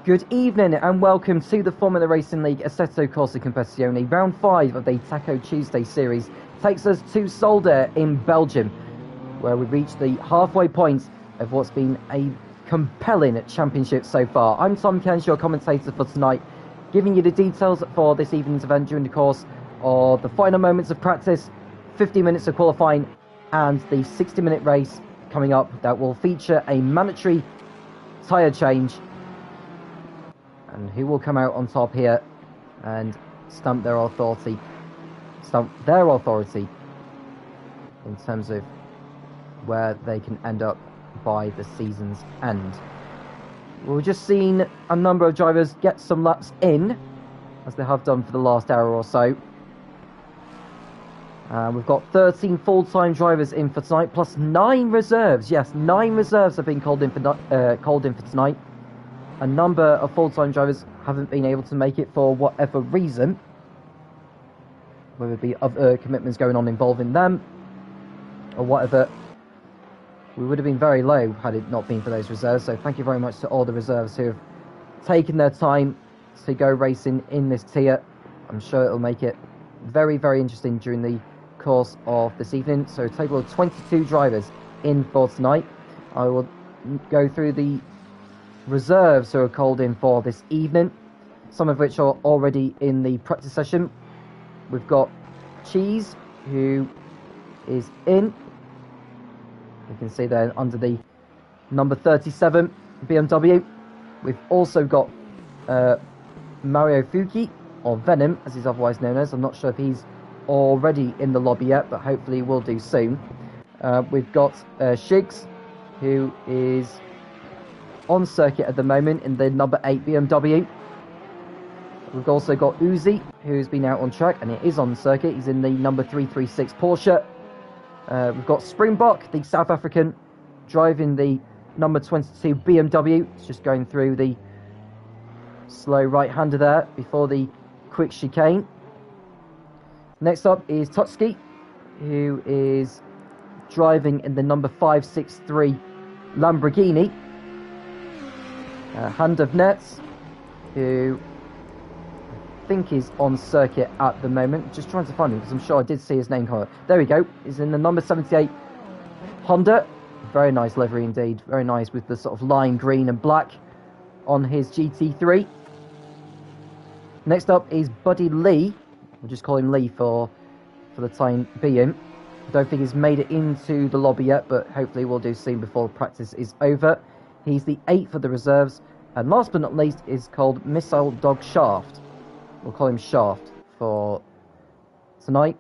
Good evening and welcome to the Formula Racing League Assetto Corsa Competizione. Round 5 of the Taco Tuesday series takes us to Zolder in Belgium, where we reach the halfway point of what's been a compelling championship so far. I'm Tom Kens, your commentator for tonight, giving you the details for this evening's event during the course of the final moments of practice, 50 minutes of qualifying, and the 60-minute race coming up that will feature a mandatory tyre change. And who will come out on top here and stamp their authority in terms of where they can end up by the season's end. We've just seen a number of drivers get some laps in, as they have done for the last hour or so. We've got 13 full-time drivers in for tonight, plus 9 reserves. Yes, 9 reserves have been called in for tonight. A number of full-time drivers haven't been able to make it for whatever reason, whether it be other commitments going on involving them or whatever. We would have been very low had it not been for those reserves, so thank you very much to all the reserves who have taken their time to go racing in this tier. I'm sure it'll make it very, very interesting during the course of this evening. So a total of 22 drivers in for tonight. I will go through the reserves who are called in for this evening, some of which are already in the practice session. We've got Cheese, who is in. You can see there under the number 37 BMW. We've also got Mario Fuki, or Venom as he's otherwise known as. I'm not sure if he's already in the lobby yet, but hopefully will do soon. We've got Shigs, who is on circuit at the moment in the number 8 BMW. We've also got Uzi, who's been out on track, and it is on circuit. He's in the number 336 Porsche. We've got Springbok, the South African, driving the number 22 BMW. It's just going through the slow right-hander there before the quick chicane. Next up is Tutski, who is driving in the number 563 Lamborghini. Hand of Nets, who I think is on circuit at the moment. Just trying to find him because I'm sure I did see his name come up. There we go. He's in the number 78 Honda. Very nice livery indeed. Very nice with the sort of lime green and black on his GT3. Next up is Buddy Lee. We'll just call him Lee for the time being. I don't think he's made it into the lobby yet, but hopefully we'll do soon before practice is over. He's the 8th of the reserves. And last but not least is called Missile Dog Shaft. We'll call him Shaft for tonight.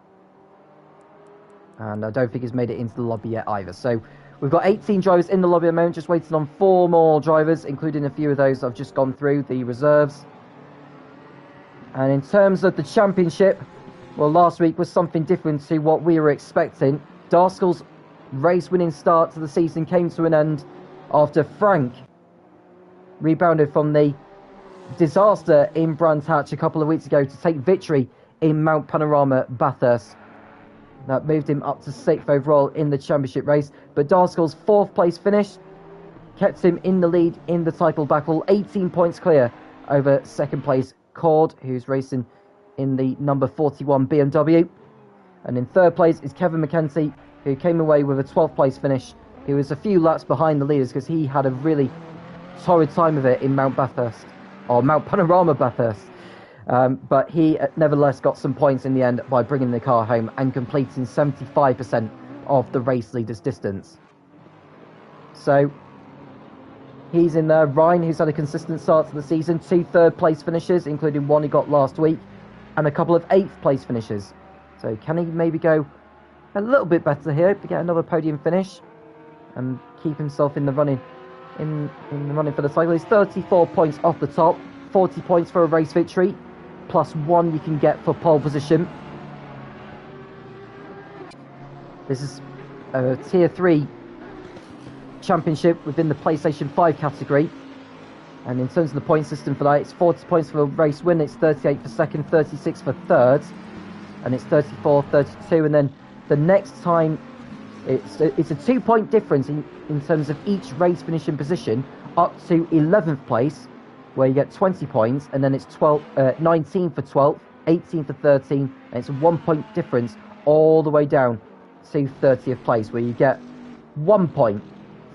And I don't think he's made it into the lobby yet either. So we've got 18 drivers in the lobby at the moment, just waiting on 4 more drivers, including a few of those I've just gone through, the reserves. And in terms of the championship, well, last week was something different to what we were expecting. Darskell's race-winning start to the season came to an end after Frank rebounded from the disaster in Brands Hatch a couple of weeks ago to take victory in Mount Panorama Bathurst. That moved him up to 6th overall in the championship race, but Darskell's 4th place finish kept him in the lead in the title battle, 18 points clear over 2nd place Cord, who's racing in the number 41 BMW. And in 3rd place is Kevin McKenzie, who came away with a 12th place finish. He was a few laps behind the leaders because he had a really torrid time of it in Mount Bathurst, or Mount Panorama Bathurst. But he nevertheless got some points in the end by bringing the car home and completing 75% of the race leader's distance. So he's in there. Ryan, who's had a consistent start to the season, 2 3rd place finishes, including one he got last week, and a couple of 8th place finishes. So can he maybe go a little bit better here to get another podium finish and keep himself in the running in the running for the title? He's 34 points off the top, 40 points for a race victory, plus 1 you can get for pole position. This is a Tier 3 championship within the PlayStation 5 category. And in terms of the point system for that, it's 40 points for a race win, it's 38 for 2nd, 36 for 3rd, and it's 34, 32, and then the next time it's a 2-point difference in terms of each race finishing position up to 11th place, where you get 20 points, and then it's 19 for 12th, 18 for 13, and it's a 1 point difference all the way down to 30th place, where you get 1 point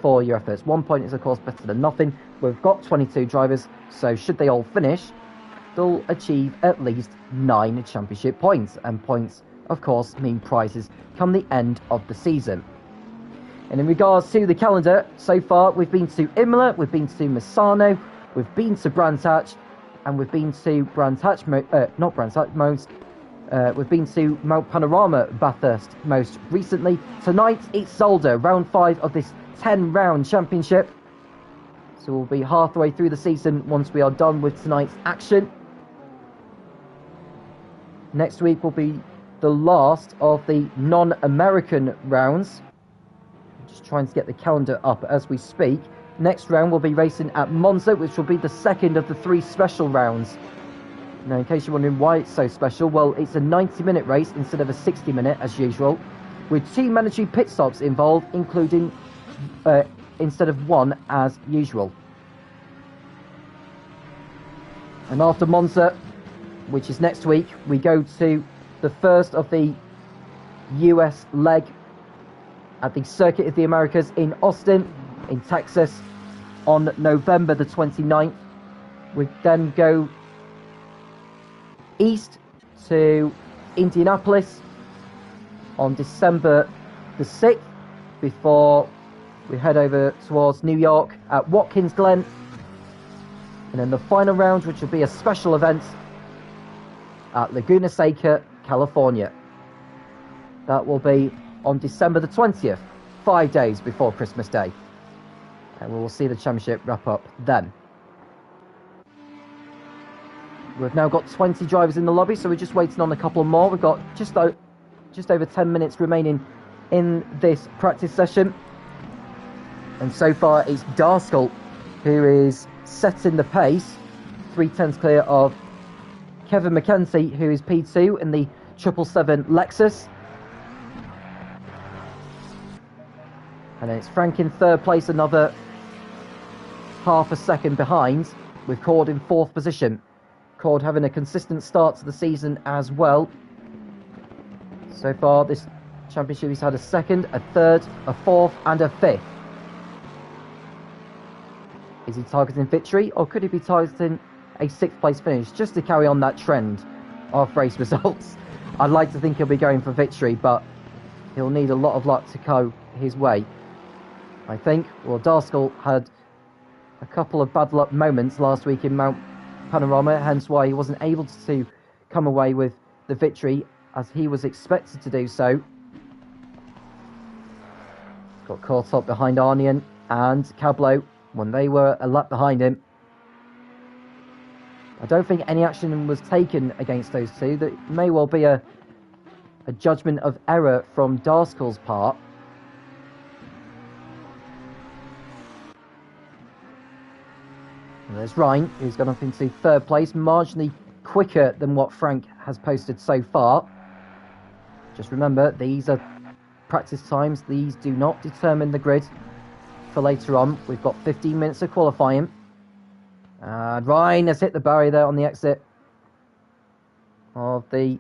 for your efforts. 1 point is, of course, better than nothing. We've got 22 drivers, so should they all finish, they'll achieve at least 9 championship points, and points, of course, mean prizes come the end of the season. And in regards to the calendar, so far we've been to Imola, we've been to Misano, we've been to Brands Hatch, and we've been to we've been to Mount Panorama Bathurst most recently. Tonight it's Zolder, round 5 of this 10-round championship. So we'll be halfway through the season once we are done with tonight's action. Next week will be the last of the non-American rounds. I'm just trying to get the calendar up as we speak. Next round we'll be racing at Monza, which will be the second of the 3 special rounds. Now, in case you're wondering why it's so special, well, it's a 90-minute race instead of a 60-minute as usual, with 2 mandatory pit stops involved, including instead of 1 as usual. And after Monza, which is next week, we go to the first of the US leg at the Circuit of the Americas in Austin, in Texas, on November the 29th. We then go east to Indianapolis on December the 6th, before we head over towards New York at Watkins Glen. And then the final round, which will be a special event at Laguna Seca, California. That will be on December the 20th, 5 days before Christmas Day. And we will see the championship wrap up then. We've now got 20 drivers in the lobby, so we're just waiting on a couple more. We've got just over 10 minutes remaining in this practice session. And so far it's Darskell who is setting the pace, 3/10 clear of Kevin McKenzie, who is P2 in the 777 Lexus. And then it's Frank in 3rd place, another half a second behind, with Cord in 4th position. Cord having a consistent start to the season as well. So far this championship he's had a 2nd, a 3rd, a 4th and a 5th. Is he targeting victory, or could he be targeting a 6th place finish, just to carry on that trend of race results? I'd like to think he'll be going for victory, but he'll need a lot of luck to go his way, I think. Well, Darskell had a couple of bad luck moments last week in Mount Panorama, hence why he wasn't able to come away with the victory as he was expected to do so. Got caught up behind Arnian and Cablo when they were a lap behind him. I don't think any action was taken against those two. That may well be a judgment of error from Darskell's part. And there's Ryan, who's gone up into 3rd place, marginally quicker than what Frank has posted so far. Just remember, these are practice times. These do not determine the grid for later on. We've got 15 minutes of qualifying. And Ryan has hit the barrier there on the exit of the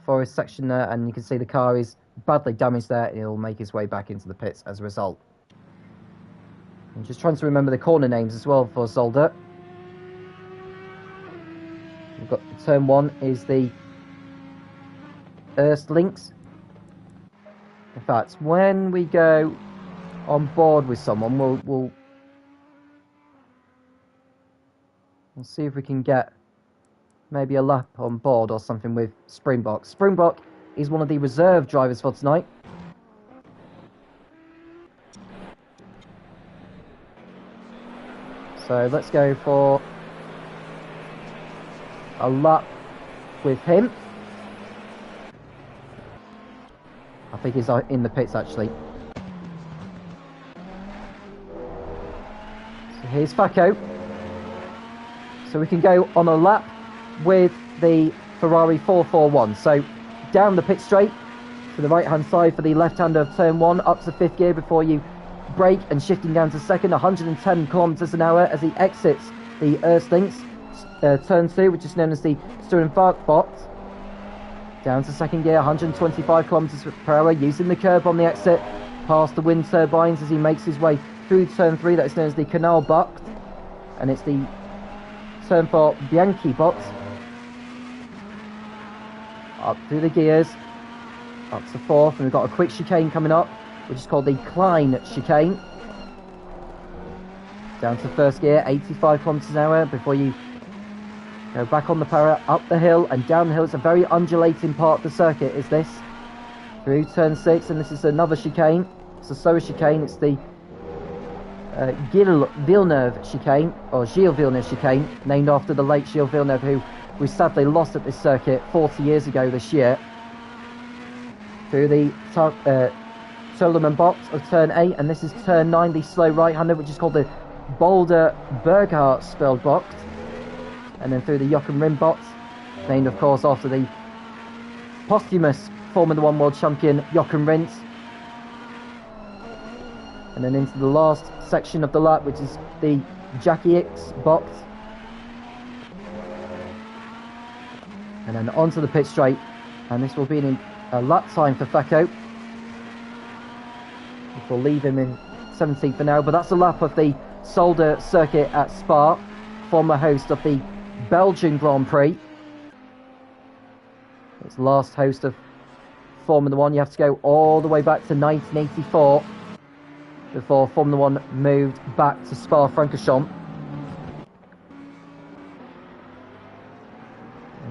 forest section there, and you can see the car is badly damaged there. He'll make his way back into the pits as a result. I'm just trying to remember the corner names as well for Zolder. We've got turn 1 is the Links. In fact, when we go on board with someone, we'll see if we can get maybe a lap on board or something with Springbok. Springbok is one of the reserve drivers for tonight. So let's go for a lap with him. I think he's in the pits actually. So here's Facco. So we can go on a lap with the Ferrari 441. So down the pit straight to the right hand side for the left hand of turn 1, up to 5th gear before you brake and shifting down to second, 110 kilometers an hour as he exits the Erstinks turn 2, which is known as the Sturenfart bot. Down to second gear, 125 kilometers per hour, using the curb on the exit, past the wind turbines as he makes his way through turn 3, that is known as the Canal Bucht, and it's the turn 4 Bianchi bot. Up through the gears, up to 4th, and we've got a quick chicane coming up, which is called the Klein chicane. Down to first gear, 85 kilometers an hour before you go back on the para, up the hill and down the hill. It's a very undulating part of the circuit, is this. Through turn 6, and this is another chicane. It's a slower chicane. It's the Gilles Villeneuve chicane, or Gilles Villeneuve chicane, named after the late Gilles Villeneuve, who we sadly lost at this circuit 40 years ago this year. Through the Solomon box of turn 8, and this is turn 9, the slow right-hander, which is called the Boulder Berghardt Speldbox, and then through the Jochen Rindt box, named of course after the posthumous Formula 1 world champion Jochen Rindt, and then into the last section of the lap, which is the Jackie X box, and then onto the pit straight, and this will be a lap time for Fecco. We'll leave him in 17th for now, but that's a lap of the Zolder circuit at Spa, former host of the Belgian Grand Prix. It's last host of Formula 1. You have to go all the way back to 1984 before Formula 1 moved back to Spa-Francorchamps.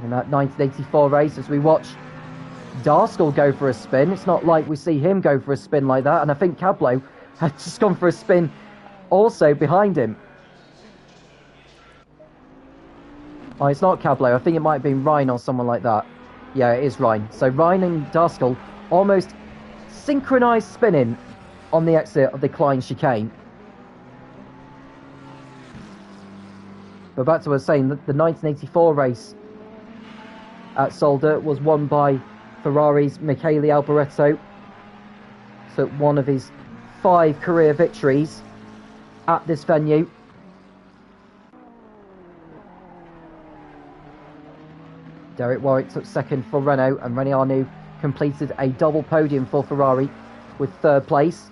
In that 1984 race, as we watch Darskell go for a spin, it's not like we see him go for a spin like that, and I think Cablo had just gone for a spin also behind him. Oh, it's not Cablo. I think it might have been Ryan or someone like that. Yeah, it is Ryan. So Ryan and Darskell almost synchronised spinning on the exit of the Klein chicane. But back to what I was saying, the 1984 race at Zolder was won by Ferrari's Michele Alboreto. So one of his 5 career victories at this venue. Derek Warwick took second for Renault, and René Arnoux completed a double podium for Ferrari with 3rd place.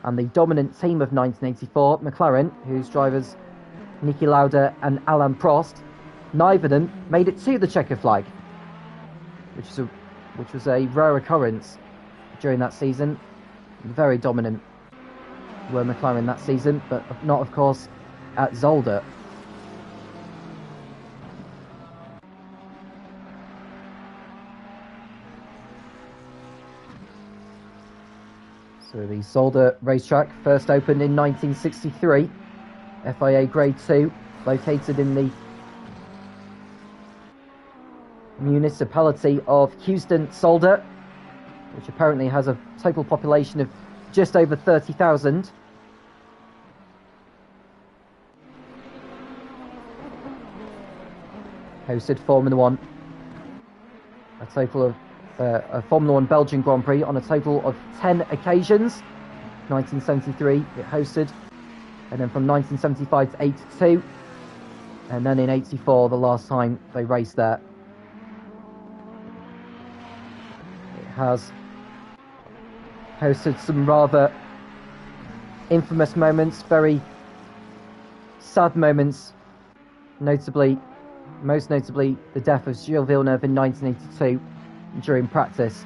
And the dominant team of 1984, McLaren, whose drivers Niki Lauda and Alain Prost, neither of them made it to the checker flag, which was a rare occurrence during that season. Very dominant were McLaren that season, but not, of course, at Zolder. So the Zolder racetrack first opened in 1963, FIA Grade 2, located in the municipality of Houston-Zolder, which apparently has a total population of just over 30,000. Hosted Formula 1, a total of a Formula 1 Belgian Grand Prix on a total of 10 occasions. 1973 it hosted, and then from 1975 to 82, and then in 84 the last time they raced there. It has hosted some rather infamous moments, very sad moments, most notably the death of Gilles Villeneuve in 1982 during practice.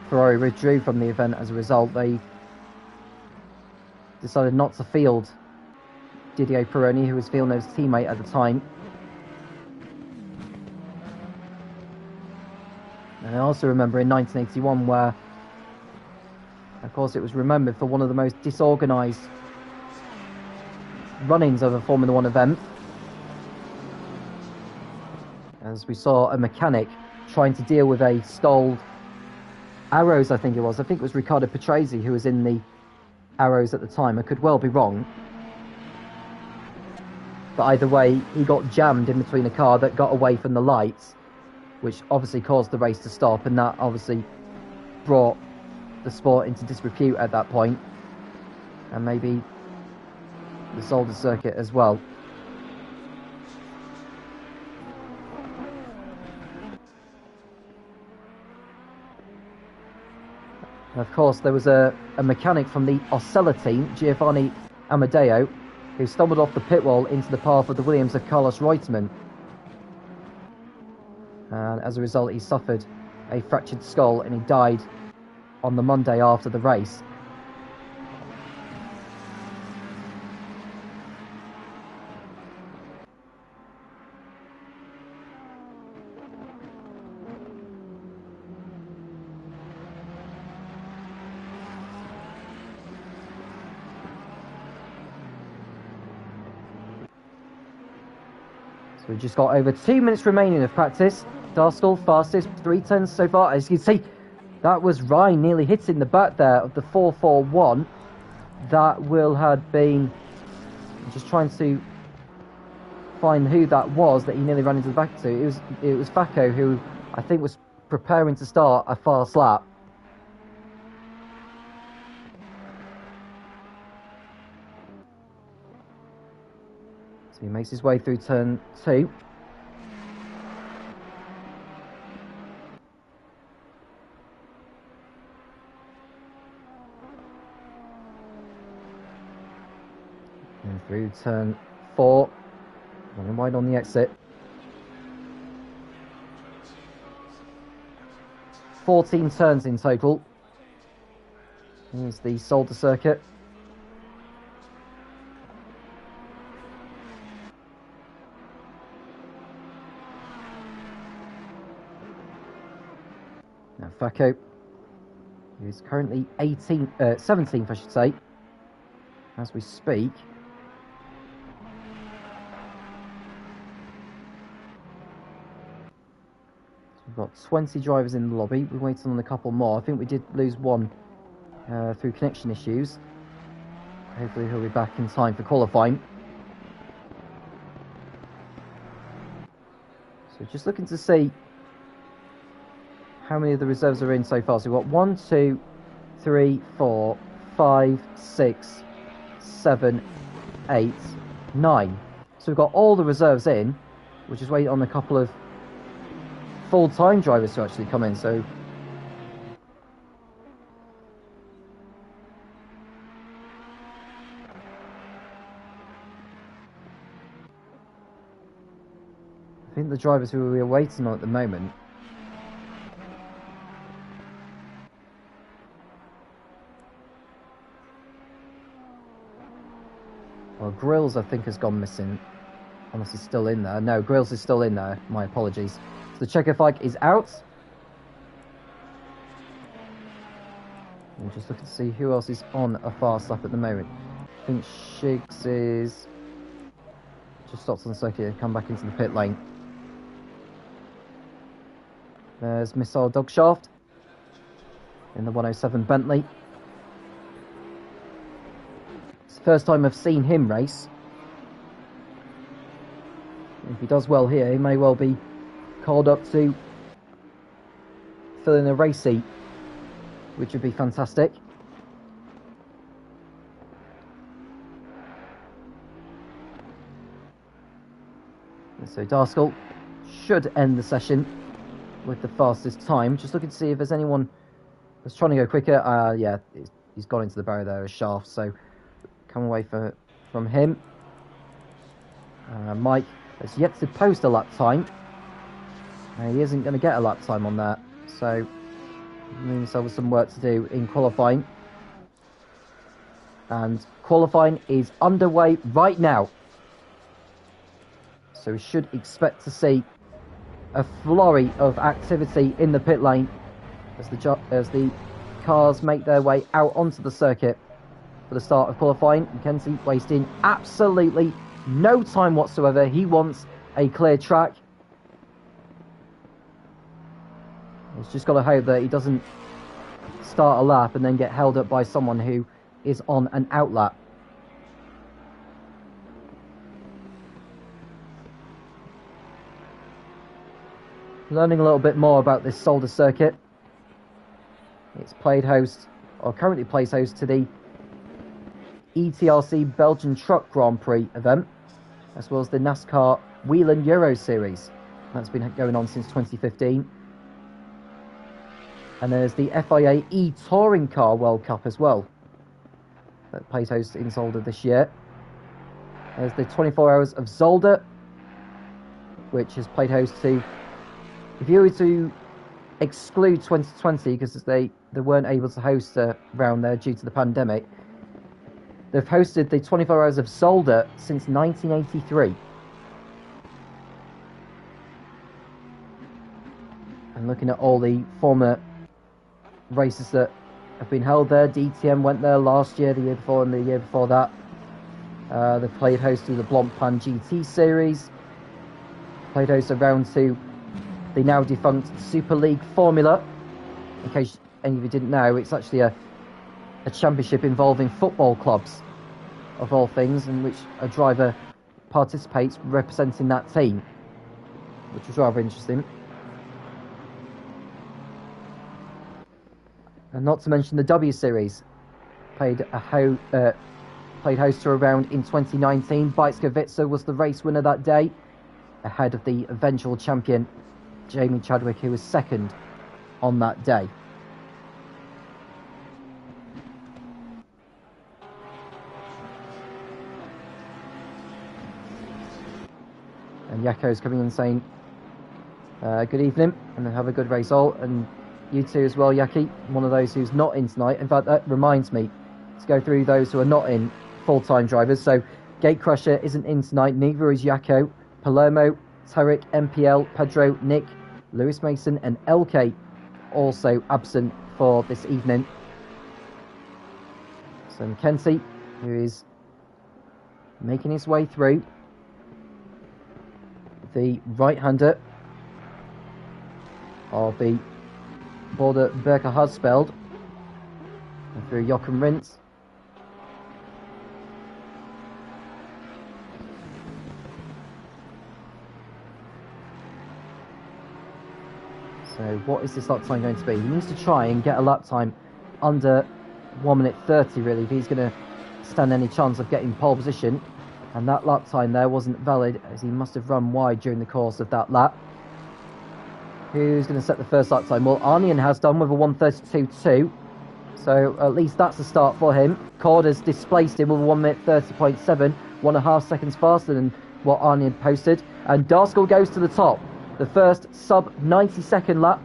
Ferrari withdrew from the event as a result. They decided not to field Didier Pironi, who was Villeneuve's teammate at the time. And I also remember in 1981 where, of course, it was remembered for one of the most disorganised run-ins of a Formula 1 event, as we saw a mechanic trying to deal with a stalled Arrows, I think it was Riccardo Patrese who was in the Arrows at the time. I could well be wrong, but either way, he got jammed in between a car that got away from the lights, which obviously caused the race to stop, and that obviously brought the sport into disrepute at that point, and maybe the Zolder circuit as well. And of course, there was a mechanic from the Osella team, Giovanni Amadeo, who stumbled off the pit wall into the path of the Williams of Carlos Reutemann. And as a result, he suffered a fractured skull and he died on the Monday after the race. So we've just got over 2 minutes remaining of practice. Darskell fastest, 3 turns so far. As you can see, that was Ryan nearly hitting the back there of the 441. That will have been... I'm just trying to find who that was that he nearly ran into the back to. It was Facco, who I think was preparing to start a fast lap. So he makes his way through turn 2. And through turn 4. Running wide on the exit. 14 turns in total. Here's the Zolder circuit. Now Facco, who is currently 17th, I should say, as we speak. So we've got 20 drivers in the lobby. We're waiting on a couple more. I think we did lose one through connection issues. Hopefully he'll be back in time for qualifying. So just looking to see how many of the reserves are in so far. So we've got 1, 2, 3, 4, 5, 6, 7, 8, 9. So we've got all the reserves in. We're just waiting on a couple of full-time drivers to actually come in. So I think the drivers who we're waiting on at the moment, well, Grills I think has gone missing, unless he's still in there. No, Grills is still in there, my apologies. So the Czechoslovak is out. I'm just looking to see who else is on a fast lap at the moment. I think Shigs is just stopped on the circuit and come back into the pit lane. There's Missile Dogshaft in the 107 Bentley. It's the first time I've seen him race. If he does well here, he may well be called up to fill in a race seat, which would be fantastic. And so Darskell should end the session with the fastest time. Just looking to see if there's anyone that's trying to go quicker. Yeah, he's gone into the barrier there, a shaft, so come away from him. Mike has yet to post a lap time. He isn't going to get a lap time on that, so he himself has some work to do in qualifying. And qualifying is underway right now. So we should expect to see a flurry of activity in the pit lane as the cars make their way out onto the circuit for the start of qualifying. Mackenzie wasting absolutely no time whatsoever. He wants a clear track. He's just got to hope that he doesn't start a lap and then get held up by someone who is on an out lap. Learning a little bit more about this Zolder circuit. It's played host or currently plays host to the ETRC Belgian Truck Grand Prix event, as well as the NASCAR Whelen Euro Series. That's been going on since 2015. And there's the FIA E-Touring Car World Cup as well, that plays host in Zolder this year. There's the 24 Hours of Zolder, which has played host to, if you were to exclude 2020, because they weren't able to host around there due to the pandemic, they've hosted the 24 Hours of Zolder since 1983. And looking at all the former races that have been held there, DTM went there last year, the year before, and the year before that. They've played host to the Blancpain GT Series, played host around to the now defunct Super League Formula. In case any of you didn't know, it's actually a championship involving football clubs, of all things, in which a driver participates representing that team, which was rather interesting. And not to mention the W Series, played host to a round in 2019. Bajtska was the race winner that day, ahead of the eventual champion Jamie Chadwick, who was second on that day. And Yako's coming in saying, good evening, and have a good race all, and you too as well, Yaki, one of those who's not in tonight. In fact, that reminds me to go through those who are not in, full-time drivers. So, Gatecrusher isn't in tonight, neither is Yako, Palermo, Tarek, MPL, Pedro, Nick, Lewis Mason and LK also absent for this evening. So McKenzie, who is making his way through, the right-hander of the border Berker Hasspeld, and through Jochen Rindt. So what is this lap time going to be? He needs to try and get a lap time under 1 minute 30 really, if he's going to stand any chance of getting pole position. And that lap time there wasn't valid, as he must have run wide during the course of that lap. Who's going to set the first lap time? Well, Arnian has done with a 1:32.2. So at least that's a start for him. Cord has displaced him with a 1 minute 30.7, 1.5 seconds faster than what Arnian posted. And Darskell goes to the top. The first sub 90 second lap,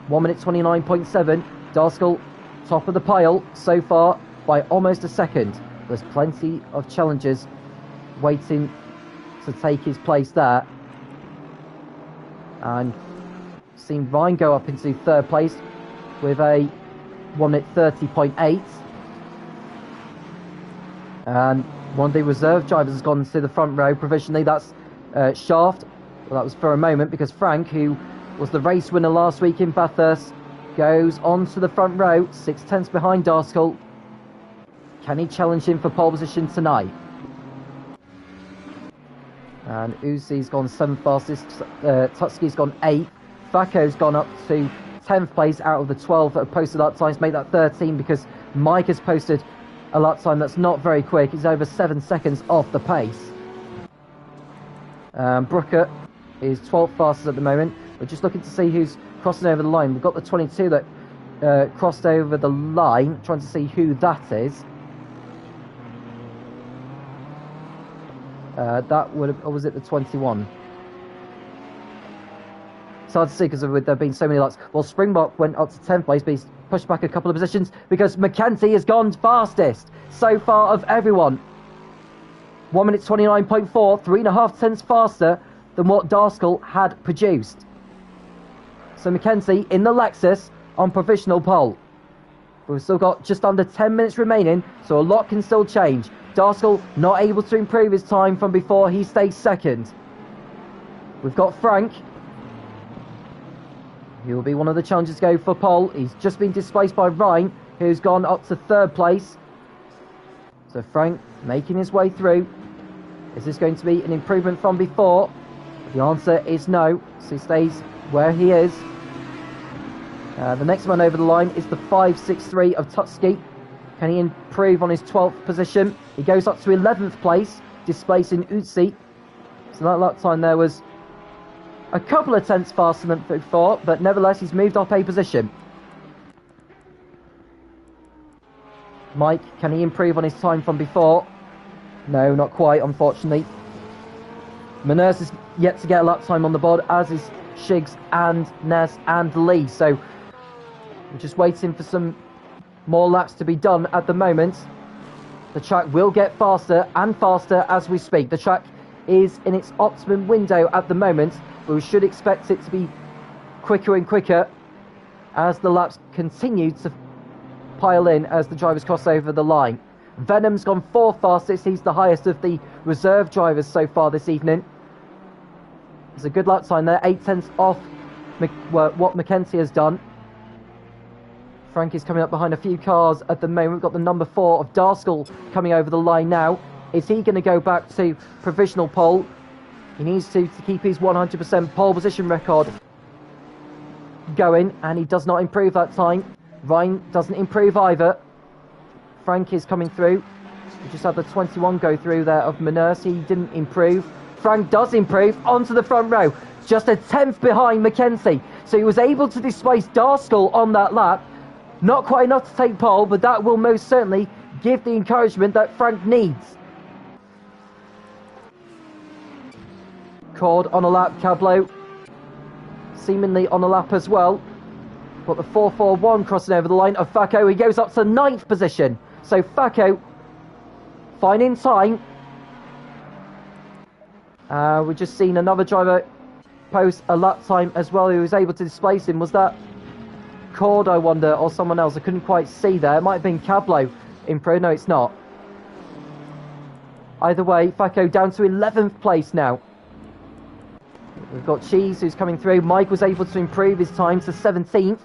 1 minute 29.7. Darskell top of the pile so far by almost a second. There's plenty of challengers waiting to take his place there. And seen Ryan go up into third place with a 1 minute 30.8. And one of the reserve drivers has gone to the front row provisionally. That's Shaft. Well, that was for a moment, because Frank, who was the race winner last week in Bathurst, goes on to the front row, 6/10 behind Darskell. Can he challenge him for pole position tonight? And Uzi's gone 7th fastest, Tutski's gone 8th, Fako's gone up to 10th place out of the 12 that have posted lap times, make that 13, because Mike has posted a lap time that's not very quick. He's over 7 seconds off the pace. Brooker is 12th fastest at the moment. We're just looking to see who's crossing over the line. We've got the 22 that crossed over the line, trying to see who that is. That would have, or was it the 21? It's hard to see because there have been so many laps. Well, Springbok went up to 10th place, but he's pushed back a couple of positions because McKenzie has gone fastest so far of everyone. 1 minute 29.4, 3.5 tenths faster than what Darskell had produced. So McKenzie in the Lexus on provisional pole. We've still got just under 10 minutes remaining, so a lot can still change. Darskell not able to improve his time from before he stays second. We've got Frank. He will be one of the challengers to go for pole. He's just been displaced by Ryan, who's gone up to 3rd place. So Frank making his way through. Is this going to be an improvement from before? The answer is no. So he stays where he is. The next man over the line is the 563 of Tutski. Can he improve on his 12th position? He goes up to 11th place, displacing Utsi. So that lap time there was a couple of tenths faster than before, but nevertheless he's moved up a position. Mike, can he improve on his time from before? No, not quite, unfortunately. Maners is yet to get a lap time on the board, as is Shigs and Nez and Lee. So we're just waiting for some more laps to be done at the moment. The track will get faster and faster as we speak. The track is in its optimum window at the moment, but we should expect it to be quicker and quicker as the laps continue to pile in as the drivers cross over the line. Venom's gone 4th fastest. He's the highest of the reserve drivers so far this evening. There's a good lap time there, 8 tenths off what Mackenzie has done. Frank is coming up behind a few cars at the moment. We've got the number 4 of Darskell coming over the line now. Is he going to go back to provisional pole? He needs to keep his 100% pole position record going, and he does not improve that time. Ryan doesn't improve either. Frank is coming through. We just had the 21 go through there of Maners. He didn't improve. Frank does improve onto the front row. Just a 10th behind Mackenzie. So he was able to displace Darskell on that lap. Not quite enough to take pole, but that will most certainly give the encouragement that Frank needs. Cord on a lap, Cablo seemingly on a lap as well. Got the 441 crossing over the line of Facco. He goes up to 9th position. So Facco finding time. We've just seen another driver post a lap time as well who was able to displace him. Was that Cord, I wonder, or someone else? I couldn't quite see there. It might have been Cablo in pro. No, it's not. Either way, Facco down to 11th place now. We've got Cheese who's coming through. Mike was able to improve his time to 17th.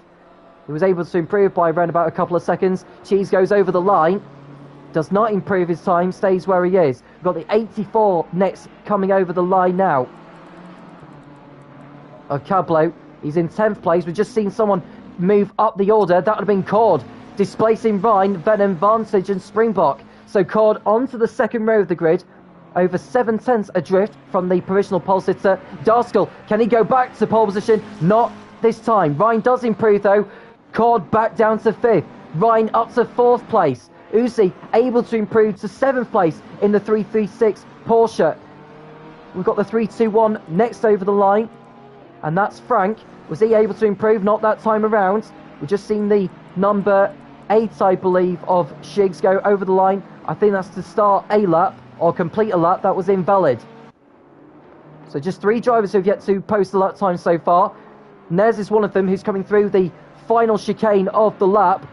He was able to improve by around about a couple of seconds. Cheese goes over the line. Does not improve his time. Stays where he is. We've got the 84 next coming over the line now. Cablo. He's in 10th place. We've just seen someone move up the order. That would have been Cord. Displacing Rhine, Venom, Vantage and Springbok. So Cord onto the second row of the grid. Over 7 tenths adrift from the provisional pole sitter. Darskell, can he go back to pole position? Not this time. Ryan does improve though. Cord back down to 5th. Ryan up to 4th place. Uzi able to improve to 7th place in the 336 Porsche. We've got the 321 next over the line. And that's Frank. Was he able to improve? Not that time around. We've just seen the number 8, I believe, of Shigs go over the line. I think that's to start a lap or complete a lap. That was invalid. So just 3 drivers who've yet to post a lap time so far. Nez is one of them who's coming through the final chicane of the lap.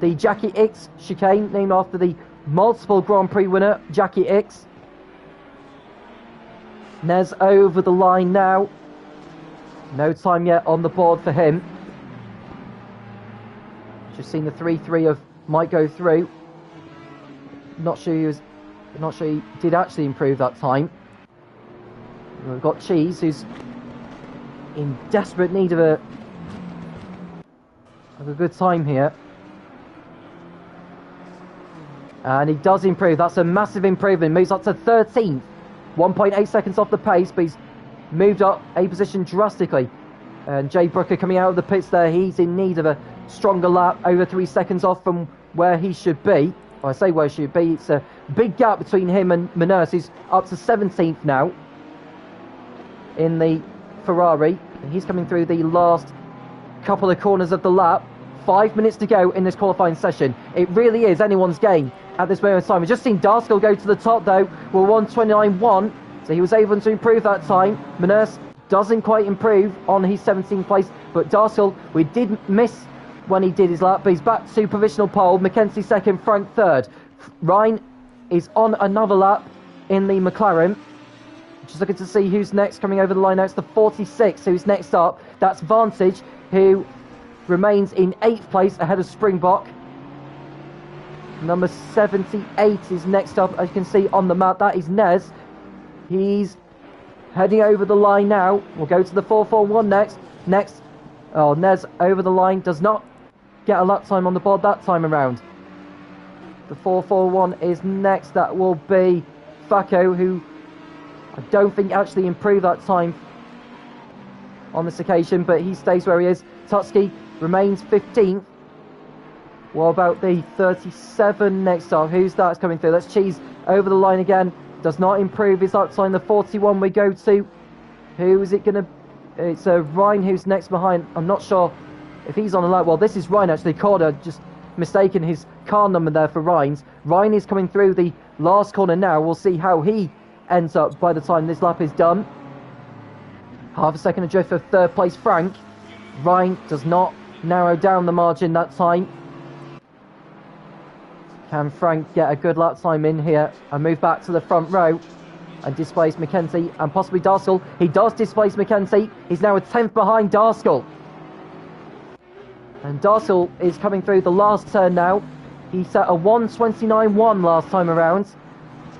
The Jackie X chicane, named after the multiple Grand Prix winner, Jackie X. Nez over the line now. No time yet on the board for him. Just seen the 3-3 of Mike go through. Not sure he did actually improve that time. We've got Cheese, who's in desperate need of a good time here. And he does improve. That's a massive improvement. Moves up to 13th. 1.8 seconds off the pace, but he's moved up a position drastically. And Jay Brooker coming out of the pits there. He's in need of a stronger lap. Over 3 seconds off from where he should be. Well, I say where he should be. It's a big gap between him and Maners. He's up to 17th now in the Ferrari. And he's coming through the last couple of corners of the lap. 5 minutes to go in this qualifying session. It really is anyone's game at this moment in time. We've just seen Darskell go to the top though. We're 1:29.1. So he was able to improve that time. Maners doesn't quite improve on his 17th place. But Darskell, we did miss when he did his lap. But he's back to provisional pole. Mackenzie 2nd, Frank 3rd. Ryan is on another lap in the McLaren. Just looking to see who's next coming over the line now. It's the 46 who's next up. That's Vantage, who remains in 8th place ahead of Springbok. Number 78 is next up, as you can see on the map. That is Nez. He's heading over the line now. We'll go to the 441 next. Next Oh, Nez over the line, does not get a lap time on the board that time around. The 441 is next. That will be Facco, who I don't think actually improved that time on this occasion, but he stays where he is. Tutski remains 15th. What about the 37 next up? Who's that's coming through? That's Cheese over the line again. Does not improve his lap time. The 41 we go to. Who is it going to... It's Ryan who's next behind. I'm not sure if he's on the lap. Well, this is Ryan actually. Corner just mistaken his car number there for Ryan's. Ryan is coming through the last corner now. We'll see how he ends up by the time this lap is done. Half a second adrift for third place Frank. Ryan does not narrow down the margin that time. Can Frank get a good lap time in here and move back to the front row and displace McKenzie and possibly Darskell? He does displace McKenzie. He's now a 10th behind Darskell. And Darskell is coming through the last turn now. He set a 1:29.1 last time around.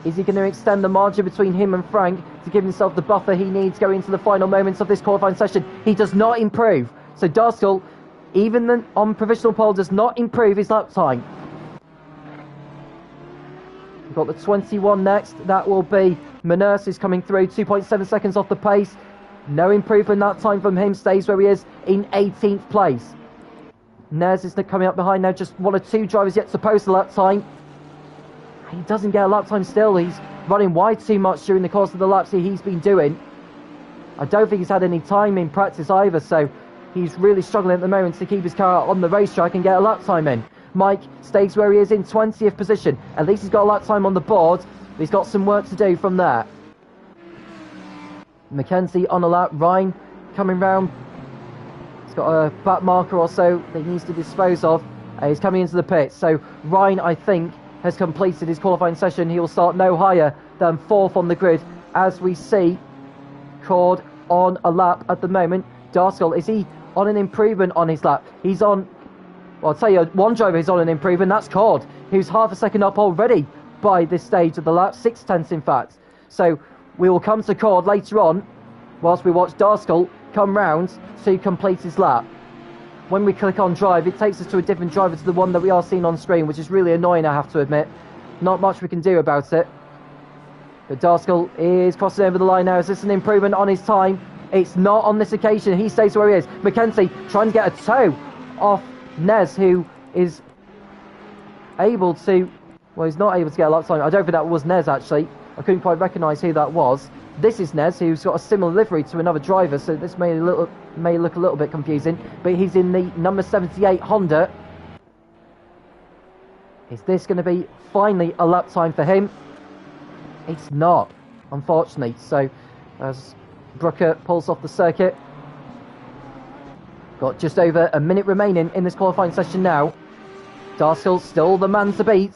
Is he going to extend the margin between him and Frank to give himself the buffer he needs going into the final moments of this qualifying session? He does not improve. So Darskell, even on provisional pole, does not improve his lap time. We've got the 21 next. That will be Maners, who's coming through 2.7 seconds off the pace. No improvement that time from him. Stays where he is in 18th place. Nez is coming up behind now. Just one or two drivers yet to post the lap time. He doesn't get a lap time still. He's running wide too much during the course of the laps he's been doing. I don't think he's had any time in practice either, so he's really struggling at the moment to keep his car on the racetrack and get a lap time in. Mike stays where he is in 20th position. At least he's got a lap time on the board, but he's got some work to do from there. McKenzie on a lap. Ryan coming round. He's got a back marker or so that he needs to dispose of. He's coming into the pits. So Ryan, I think, has completed his qualifying session. He will start no higher than 4th on the grid, as we see Cord on a lap at the moment. Darskell, is he on an improvement on his lap? He's on... Well, I'll tell you, one driver is on an improvement, that's Cord, who's half a second up already by this stage of the lap, 6/10 in fact. So we will come to Cord later on, whilst we watch Darskell come round to complete his lap. When we click on drive, it takes us to a different driver to the one that we are seeing on screen, which is really annoying, I have to admit. Not much we can do about it. But Darskell is crossing over the line now. Is this an improvement on his time? It's not on this occasion. He stays where he is. McKenzie trying to get a toe off Nez, who is able to... Well, he's not able to get a lap time. I don't think that was Nez, actually. I couldn't quite recognise who that was. This is Nez, who's got a similar livery to another driver, so this may look a little bit confusing. But he's in the number 78 Honda. Is this going to be finally a lap time for him? It's not, unfortunately. So, as Brooker pulls off the circuit, got just over a minute remaining in this qualifying session now. Darskell still the man to beat.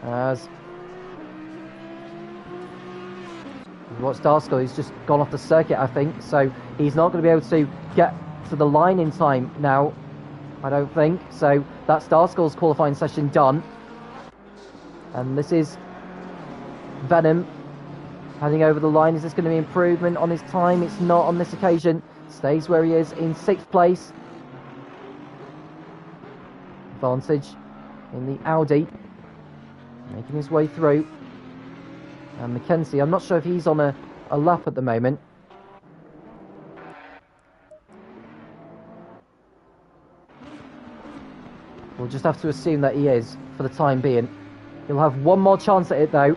As you watch Darskell, he's just gone off the circuit, I think. So he's not going to be able to get to the line in time now, I don't think. So that's Darskell's qualifying session done. And this is Venom heading over the line. Is this going to be improvement on his time? It's not on this occasion. Stays where he is in 6th place. Advantage in the Audi. Making his way through. And McKenzie, I'm not sure if he's on a lap at the moment. We'll just have to assume that he is for the time being. He'll have one more chance at it though.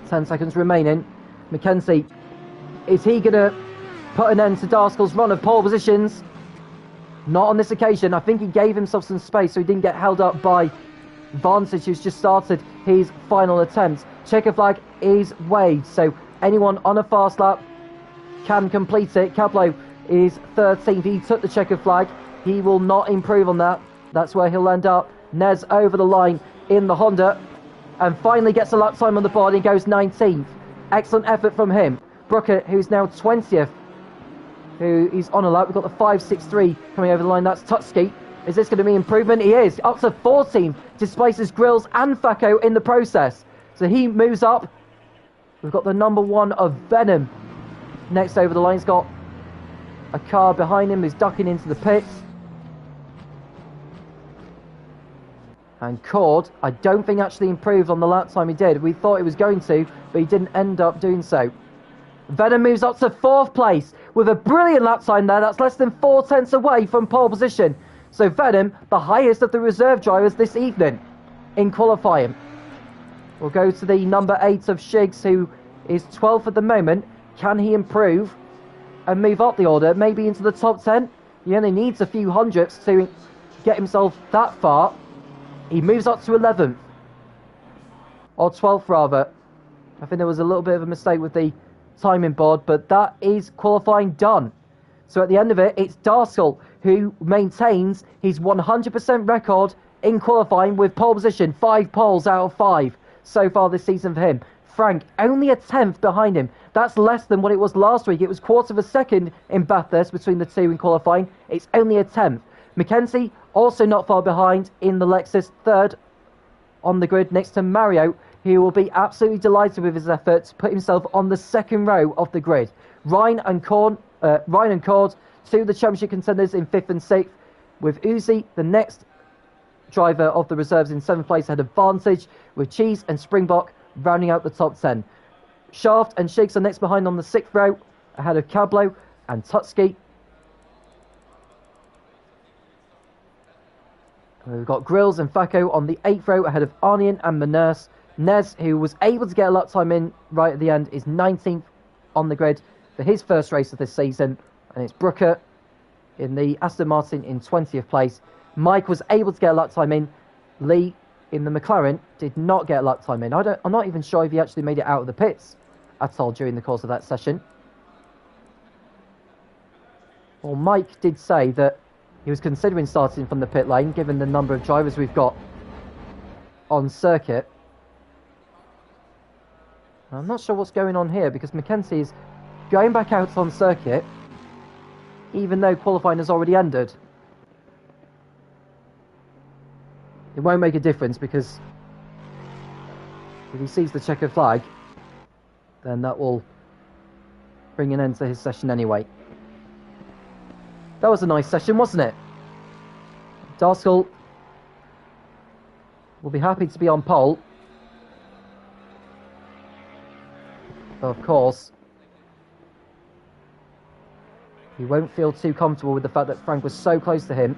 10 seconds remaining. McKenzie, is he going to put an end to Darskell's run of pole positions? Not on this occasion. I think he gave himself some space so he didn't get held up by Vantage, who's just started his final attempt. Checker flag is waved, so anyone on a fast lap can complete it. Cablo is 13th. He took the checker flag. He will not improve on that. That's where he'll end up. Nez over the line in the Honda and finally gets a lap time on the board and goes 19th. Excellent effort from him. Brooker, who's now 20th, who is on a lap. We've got the 5.63 coming over the line. That's Tutski. Is this going to be improvement? He is. Up to 14th. Displaces Grills and Facco in the process. So he moves up. We've got the number 1 of Venom next over the line. He's got a car behind him who's ducking into the pits. And Cord, I don't think actually improved on the lap time he did. We thought he was going to, but he didn't end up doing so. Venom moves up to 4th place with a brilliant lap time there. That's less than 4 tenths away from pole position. So Venom, the highest of the reserve drivers this evening in qualifying. We'll go to the number 8 of Shigs, who is 12th at the moment. Can he improve and move up the order, maybe into the top 10? He only needs a few hundredths to get himself that far. He moves up to 11th. Or 12th, rather. I think there was a little bit of a mistake with the timing board, but that is qualifying done. So at the end of it, it's Darskell who maintains his 100% record in qualifying with pole position, 5 poles out of 5 so far this season for him. Frank, only a 10th behind him. That's less than what it was last week. It was quarter of a second in Bathurst between the two in qualifying. It's only a 10th. Mackenzie, also not far behind in the Lexus, 3rd on the grid next to Mario, who will be absolutely delighted with his effort to put himself on the 2nd row of the grid. Ryan and Cord, 2 of the championship contenders in 5th and 6th, with Uzi, the next driver of the reserves, in 7th place ahead of Vantage, with Cheese and Springbok rounding out the top 10. Shaft and Shigs are next behind on the 6th row, ahead of Cablo and Tutski. We've got Grills and Fako on the 8th row, ahead of Arnian and Maners. Nez, who was able to get a lap time in right at the end, is 19th on the grid for his first race of this season. And it's Brooker in the Aston Martin in 20th place. Mike was able to get a lap time in. Lee in the McLaren did not get a lap time in. I'm not even sure if he actually made it out of the pits at all during the course of that session. Well, Mike did say that he was considering starting from the pit lane, given the number of drivers we've got on circuit. I'm not sure what's going on here, because Mackenzie is going back out on circuit, even though qualifying has already ended. It won't make a difference, because if he sees the checkered flag, then that will bring an end to his session anyway. That was a nice session, wasn't it? Darskell will be happy to be on pole. But of course, he won't feel too comfortable with the fact that Frank was so close to him.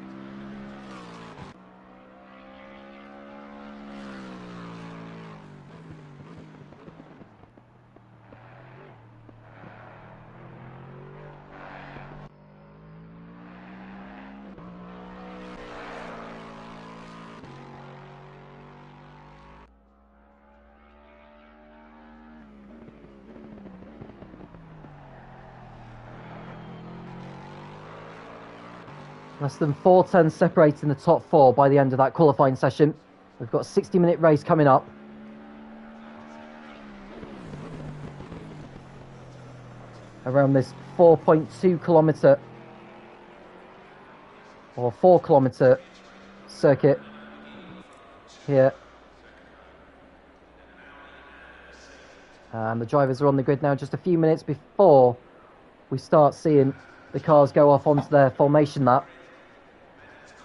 Less than 4 tenths separating the top 4 by the end of that qualifying session. We've got a 60-minute race coming up. Around this 4.2 kilometre or 4 kilometre circuit here. And the drivers are on the grid now just a few minutes before we start seeing the cars go off onto their formation lap.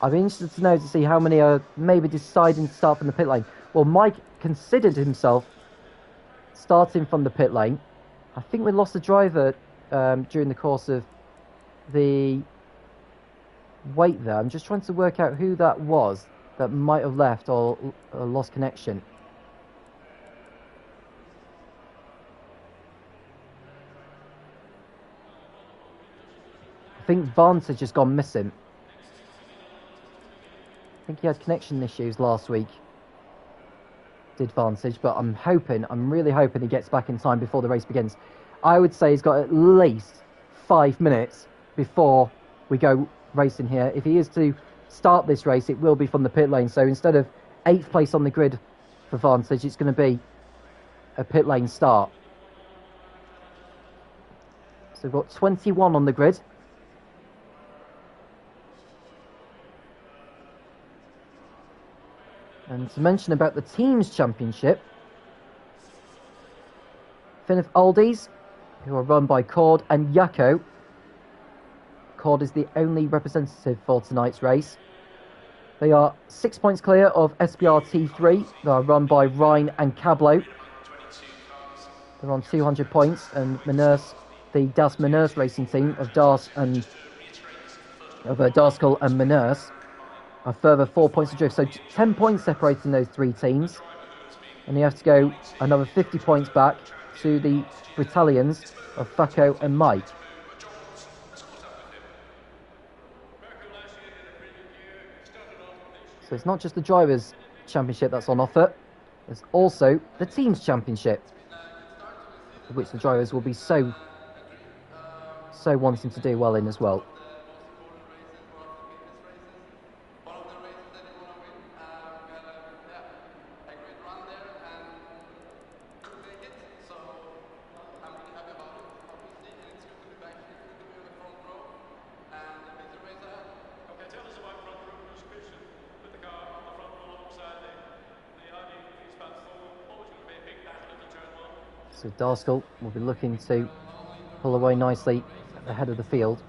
I'd be interested to know to see how many are maybe deciding to start from the pit lane. Well, Mike considered himself starting from the pit lane. I think we lost a driver during the course of the wait there. I'm just trying to work out who that was that might have left or lost connection. I think Vantage has gone missing. I think he had connection issues last week, did Vantage, but I'm really hoping he gets back in time before the race begins. I would say he's got at least 5 minutes before we go racing here. If he is to start this race, it will be from the pit lane. So instead of 8th place on the grid for Vantage, it's going to be a pit lane start. So we've got 21 on the grid. And to mention about the Teams Championship, Finnith Oldies who are run by Cord and Yako. Cord is the only representative for tonight's race. They are 6 points clear of SBR T3. They are run by Rhine and Cablo. They're on 200 points, and Maners, the Das Maners racing team of Darskell and Maners, a further 4 points adrift. So 10 points separating those three teams. And they have to go another 50 points back to the battalions of Fakko and Mike. So it's not just the Drivers' Championship that's on offer, there's also the Teams' Championship, which the drivers will be so wanting to do well in as well. So Darskell will be looking to pull away nicely at the head of the field.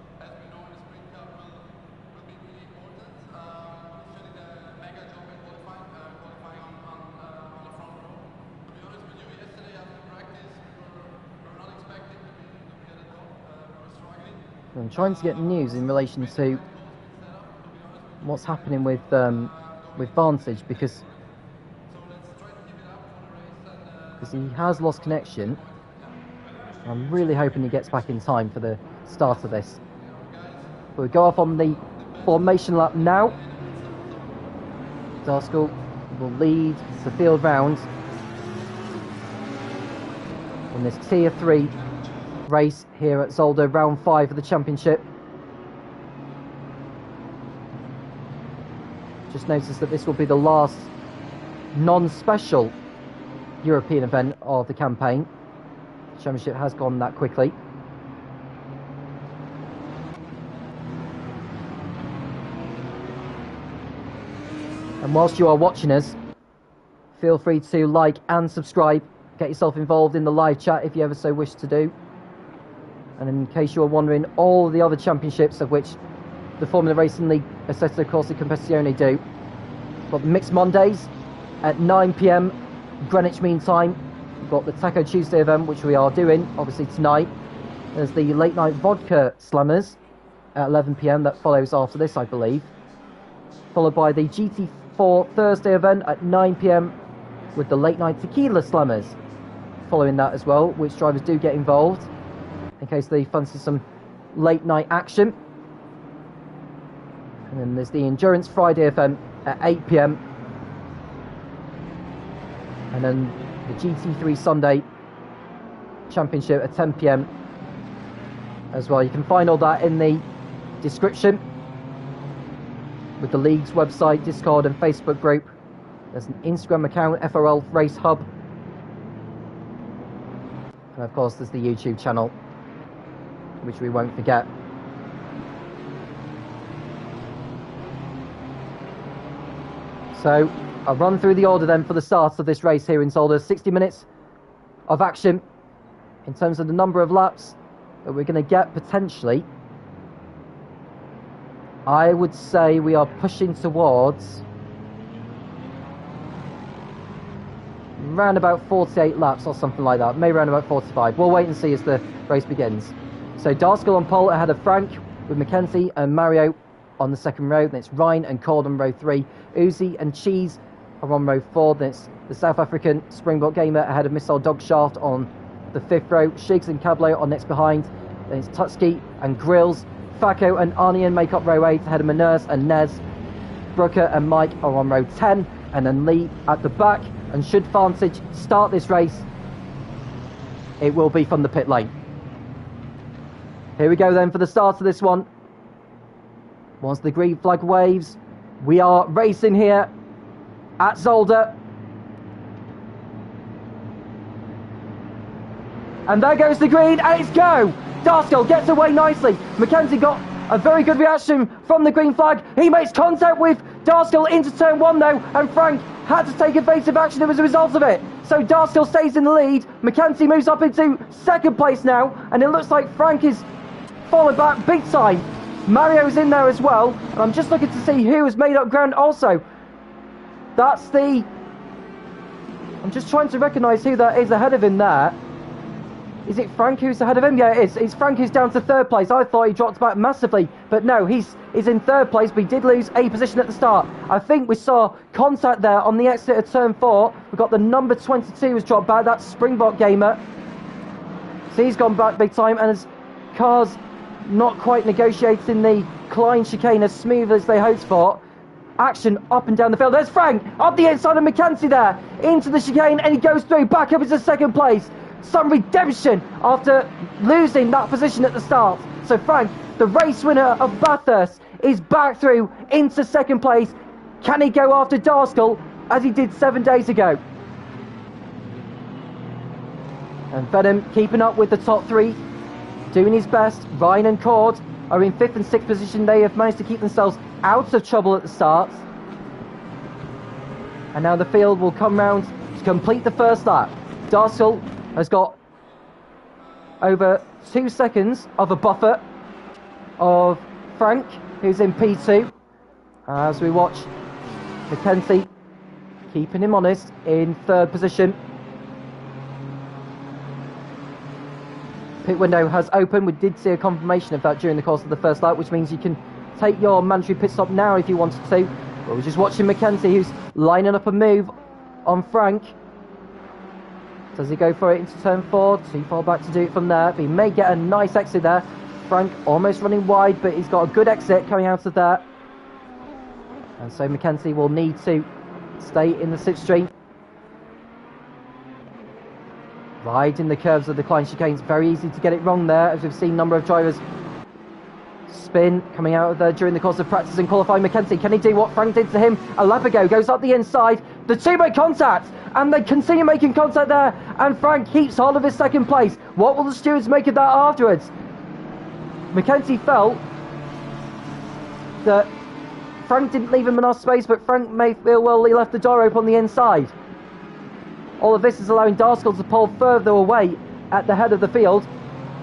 I'm trying to get news in relation to what's happening with Vantage, because he has lost connection. I'm really hoping he gets back in time for the start of this. But we go off on the formation lap now. Darskell will lead the field round in this Tier 3 race here at Zolder, round 5 of the championship. Just noticed that this will be the last non-special European event of the campaign. The championship has gone that quickly. And whilst you are watching us, feel free to like and subscribe. Get yourself involved in the live chat if you ever so wish to do. And in case you are wondering, all the other championships of which the Formula Racing League Assetto Corsa Competizione do. Got the Mixed Mondays at 9 PM Greenwich Mean Time. We've got the Taco Tuesday event, which we are doing, obviously, tonight. There's the late night Vodka Slammers at 11 PM. That follows after this, I believe. Followed by the GT4 Thursday event at 9 PM with the late night Tequila Slammers. Following that as well, which drivers do get involved in case they fancy some late night action. And then there's the Endurance Friday event at 8 PM. And then the GT3 Sunday Championship at 10 PM as well. You can find all that in the description with the league's website, Discord and Facebook group. There's an Instagram account, FRL RaceHub. And of course there's the YouTube channel, which we won't forget. So I'll run through the order then for the start of this race here in Zolder. 60 minutes of action in terms of the number of laps that we're going to get potentially. I would say we are pushing towards around about 48 laps or something like that. Maybe around about 45. We'll wait and see as the race begins. So Darskell on pole ahead of Frank, with Mackenzie and Mario on the second row. Then it's Ryan and Cord on row 3. Uzi and Cheese are on row 4. Then it's the South African Springbok Gamer ahead of Missile Dogshaft on the 5th row. Shigs and Cablo on next behind. Then it's Tutsky and Grills. Fakko and Arnian make up row 8 ahead of Maners and Nez. Brooker and Mike are on row 10. And then Lee at the back. And should Vantage start this race, it will be from the pit lane. Here we go then for the start of this one. Once the green flag waves, we are racing here at Zolder. And there goes the green, and it's go! Darskell gets away nicely. Mackenzie got A very good reaction from the green flag. He makes contact with Darskill into turn 1 though, and Frank had to take evasive action as a result of it. So Darskill stays in the lead. Mackenzie moves up into second place now, and it looks like Frank is falling back big time. Mario's in there as well, and I'm just looking to see who has made up ground also. That's the... I'm just trying to recognise who that is ahead of him there. Is it Frank who's ahead of him? Yeah, it is. It's Frank who's down to third place. I thought he dropped back massively, but no, he's in third place, but he did lose a position at the start. I think we saw contact there on the exit of turn 4. We've got the number 22 has dropped back. That's Springbok Gamer. So he's gone back big time, and his cars not quite negotiating the Klein chicane as smooth as they hoped for. Action up and down the field. There's Frank up the inside of Mackenzie there into the chicane, and he goes through back up into second place. Some redemption after losing that position at the start. So Frank, the race winner of Bathurst, is back through into second place. Can he go after Darskill as he did 7 days ago? And Venom keeping up with the top 3, doing his best. Ryan and Cord are in 5th and 6th position. They have managed to keep themselves out of trouble at the start. And now the field will come round to complete the first lap. Darskill has got over 2 seconds of a buffer of Frank, who's in P2, as we watch Mackenzie keeping him honest in 3rd position. Pit window has opened. We did see a confirmation of that during the course of the first lap, which means you can take your mandatory pit stop now if you wanted to. But we're just watching Mackenzie, who's lining up a move on Frank. Does he go for it into turn 4? Too far back to do it from there. But he may get a nice exit there. Frank almost running wide, but he's got a good exit coming out of there. And so Mackenzie will need to stay in the 6th straight. Riding the curves of the Klein chicane. It's very easy to get it wrong there, as we've seen a number of drivers spin coming out of there during the course of practice and qualifying. Mackenzie, can he do what Frank did to him a lap ago? Goes up the inside. The two make contact, and they continue making contact there, and Frank keeps hold of his 2nd place. What will the stewards make of that afterwards? Mackenzie felt that Frank didn't leave him enough space, but Frank may feel, well, he left the door open on the inside. All of this is allowing Darskill to pull further away at the head of the field,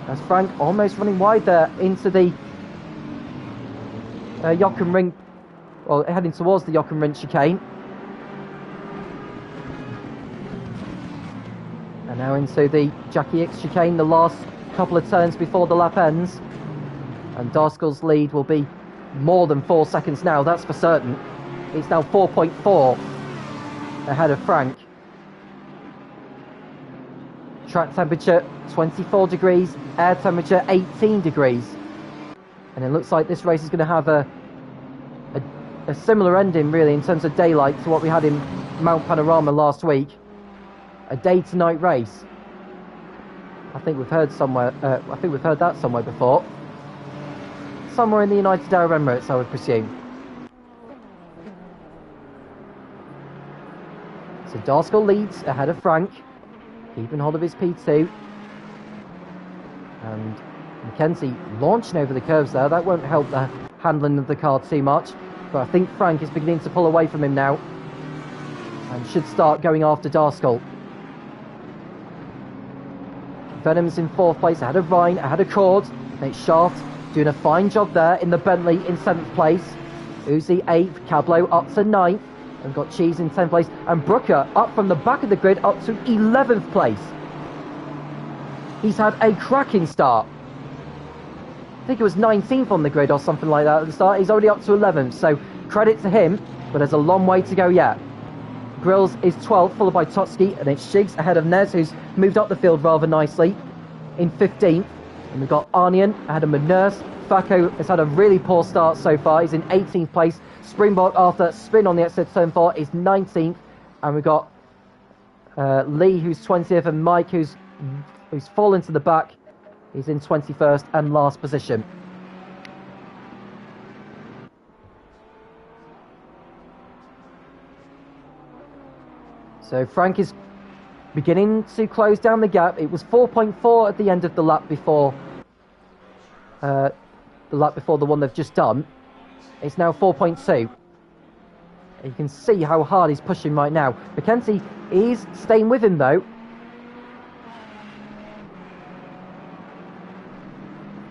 as Frank almost running wide there into the Jochen Ring, well, heading towards the Jochen Ring chicane. And now into the Jackie X chicane, the last couple of turns before the lap ends. And Darskill's lead will be more than 4 seconds now, that's for certain. It's now 4.4 ahead of Frank. Track temperature 24 degrees, air temperature 18 degrees. And it looks like this race is going to have a similar ending, really, in terms of daylight to what we had in Mount Panorama last week. A day to night race. I think we've heard that somewhere before. Somewhere in the United Arab Emirates, I would presume. So Darskill leads ahead of Frank, keeping hold of his P2. And Mackenzie launching over the curves there. That won't help the handling of the car too much. But I think Frank is beginning to pull away from him now, and should start going after Darskill. Venom's in 4th place, ahead of Ryan, ahead of Cord. Nate Shaft doing a fine job there in the Bentley in 7th place. Uzi 8th, Cablo up to 9th. And got Cheese in 10th place. And Brooker up from the back of the grid up to 11th place. He's had a cracking start. I think it was 19th on the grid or something like that at the start. He's already up to 11th, so credit to him, but there's a long way to go yet. Grills is 12th, followed by Totsky, and it's Shigs ahead of Nez, who's moved up the field rather nicely, in 15th. And we've got Arnian ahead of Manurs. Fako has had a really poor start so far. He's in 18th place. Springbok, after spin on the exit turn 4, is 19th. And we've got Lee, who's 20th, and Mike, who's fallen to the back. He's in 21st and last position. So Frank is beginning to close down the gap. It was 4.4 at the end of the lap before the lap before the one they've just done. It's now 4.2. You can see how hard he's pushing right now. Mackenzie is staying with him though.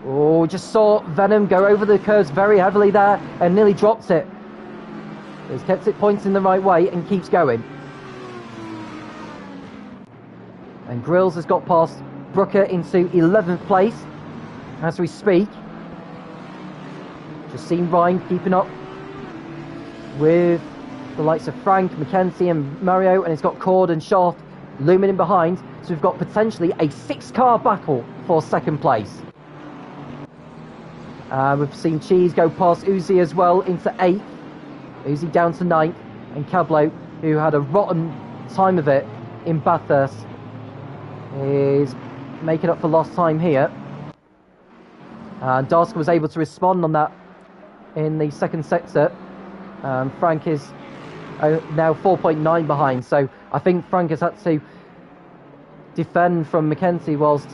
Oh, just saw Venom go over the curves very heavily there and nearly dropped it. He's kept it pointing the right way and keeps going. And Grills has got past Brooker into 11th place as we speak. Just seen Ryan keeping up with the likes of Frank, Mackenzie and Mario, and it's got Cord and Shaft looming in behind. So we've got potentially a 6-car battle for second place. We've seen Cheese go past Uzi as well into 8th. Uzi down to 9th. And Cablo, who had a rotten time of it in Bathurst, is making up for lost time here. And Darsker was able to respond on that in the second sector. Frank is now 4.9 behind, so I think Frank has had to defend from Mackenzie whilst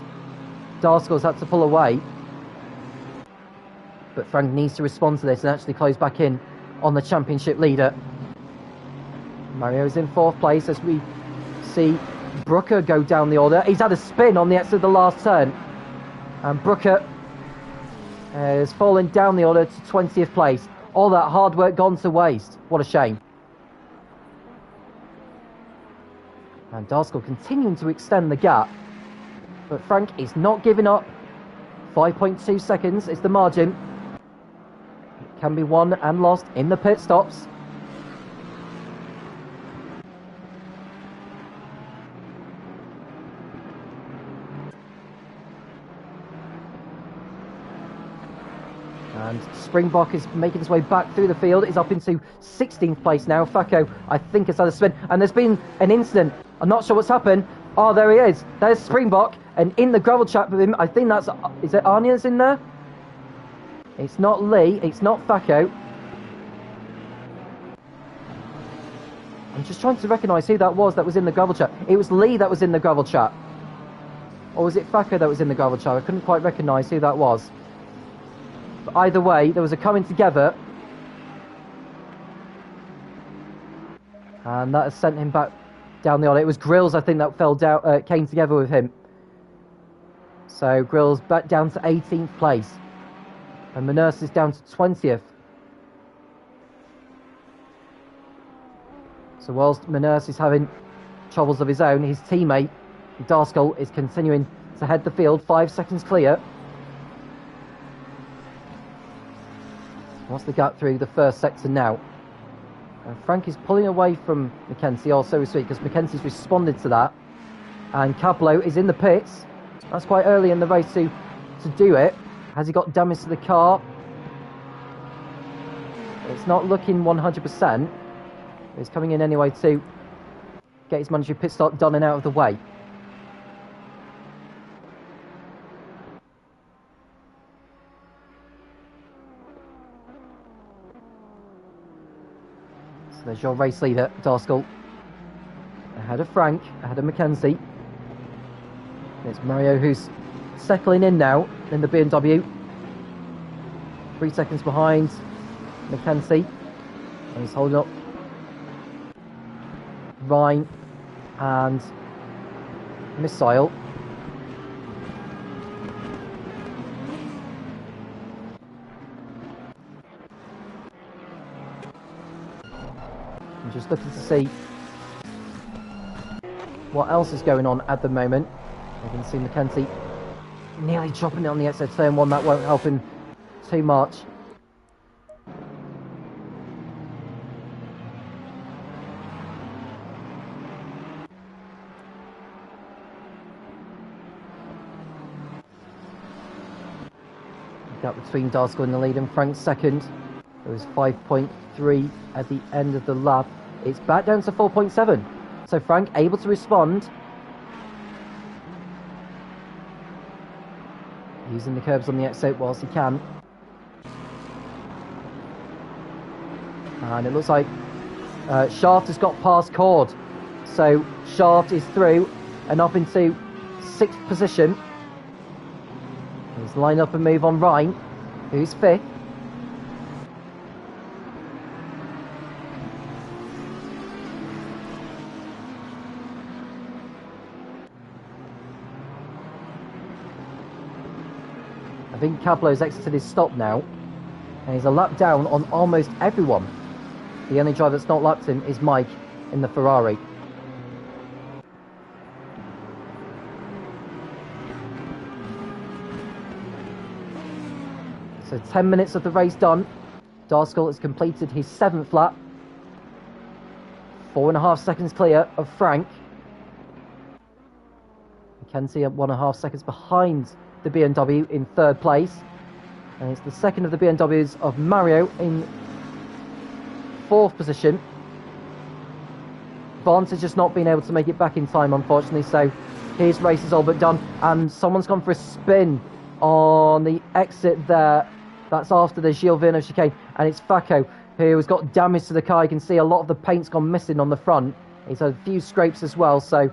Darskell's had to pull away. But Frank needs to respond to this and actually close back in on the championship leader. Mario's in 4th place as we see Brooker go down the order. He's had a spin on the exit of the last turn. And Brooker has fallen down the order to 20th place. All that hard work gone to waste. What a shame. And Darskell continuing to extend the gap. But Frank is not giving up. 5.2 seconds is the margin. It can be won and lost in the pit stops. And Springbok is making his way back through the field. He's up into 16th place now. Facco, I think, has had a spin. And there's been an incident. I'm not sure what's happened. Oh, there he is. There's Springbok. And in the gravel trap with him, I think that's... Is it Arnia's in there? It's not Lee. It's not Facco. I'm just trying to recognise who that was in the gravel trap. It was Lee that was in the gravel trap. Or was it Facco that was in the gravel trap? I couldn't quite recognise who that was. But either way, there was a coming together. And that has sent him back down the order. It was Grills, I think, that fell down, came together with him. So Grills back down to 18th place. And Manurse is down to 20th. So whilst Manurse is having troubles of his own, his teammate, Darskell, is continuing to head the field, 5 seconds clear. What's the gap through the first sector now? And Frank is pulling away from Mackenzie, also this week, because Mackenzie's responded to that. And Cablo is in the pits. That's quite early in the race to do it. Has he got damage to the car? It's not looking 100%. He's coming in anyway to get his mandatory pit stop done and out of the way. There's your race leader, Darskell. Ahead of Frank, ahead of Mackenzie. It's Mario who's settling in now in the BMW. 3 seconds behind Mackenzie. And he's holding up Ryan and Missile. I'm just looking to see what else is going on at the moment. I can see Mackenzie nearly dropping it on the exit turn 1. That won't help him too much. The gap between Darskell in the lead and Frank second. It was 5.3 at the end of the lap. It's back down to 4.7. So Frank able to respond. Using the curbs on the exit whilst he can. And it looks like Shaft has got past Cord. So Shaft is through and up into 6th position. He's line up and move on Ryan, who's fifth. I think Cablo's exited his stop now, and he's a lap down on almost everyone. The only driver that's not lapped him is Mike in the Ferrari. So 10 minutes of the race done. Darskell has completed his 7th lap. 4.5 seconds clear of Frank. Mackenzie at 1.5 seconds behind the BMW in 3rd place. And it's the second of the BMWs of Mario in 4th position. Barnes has just not been able to make it back in time, unfortunately, so his race is all but done. And someone's gone for a spin on the exit there. That's after the Gilles Villeneuve chicane, and it's Facco who has got damage to the car. You can see a lot of the paint's gone missing on the front. He's had a few scrapes as well, so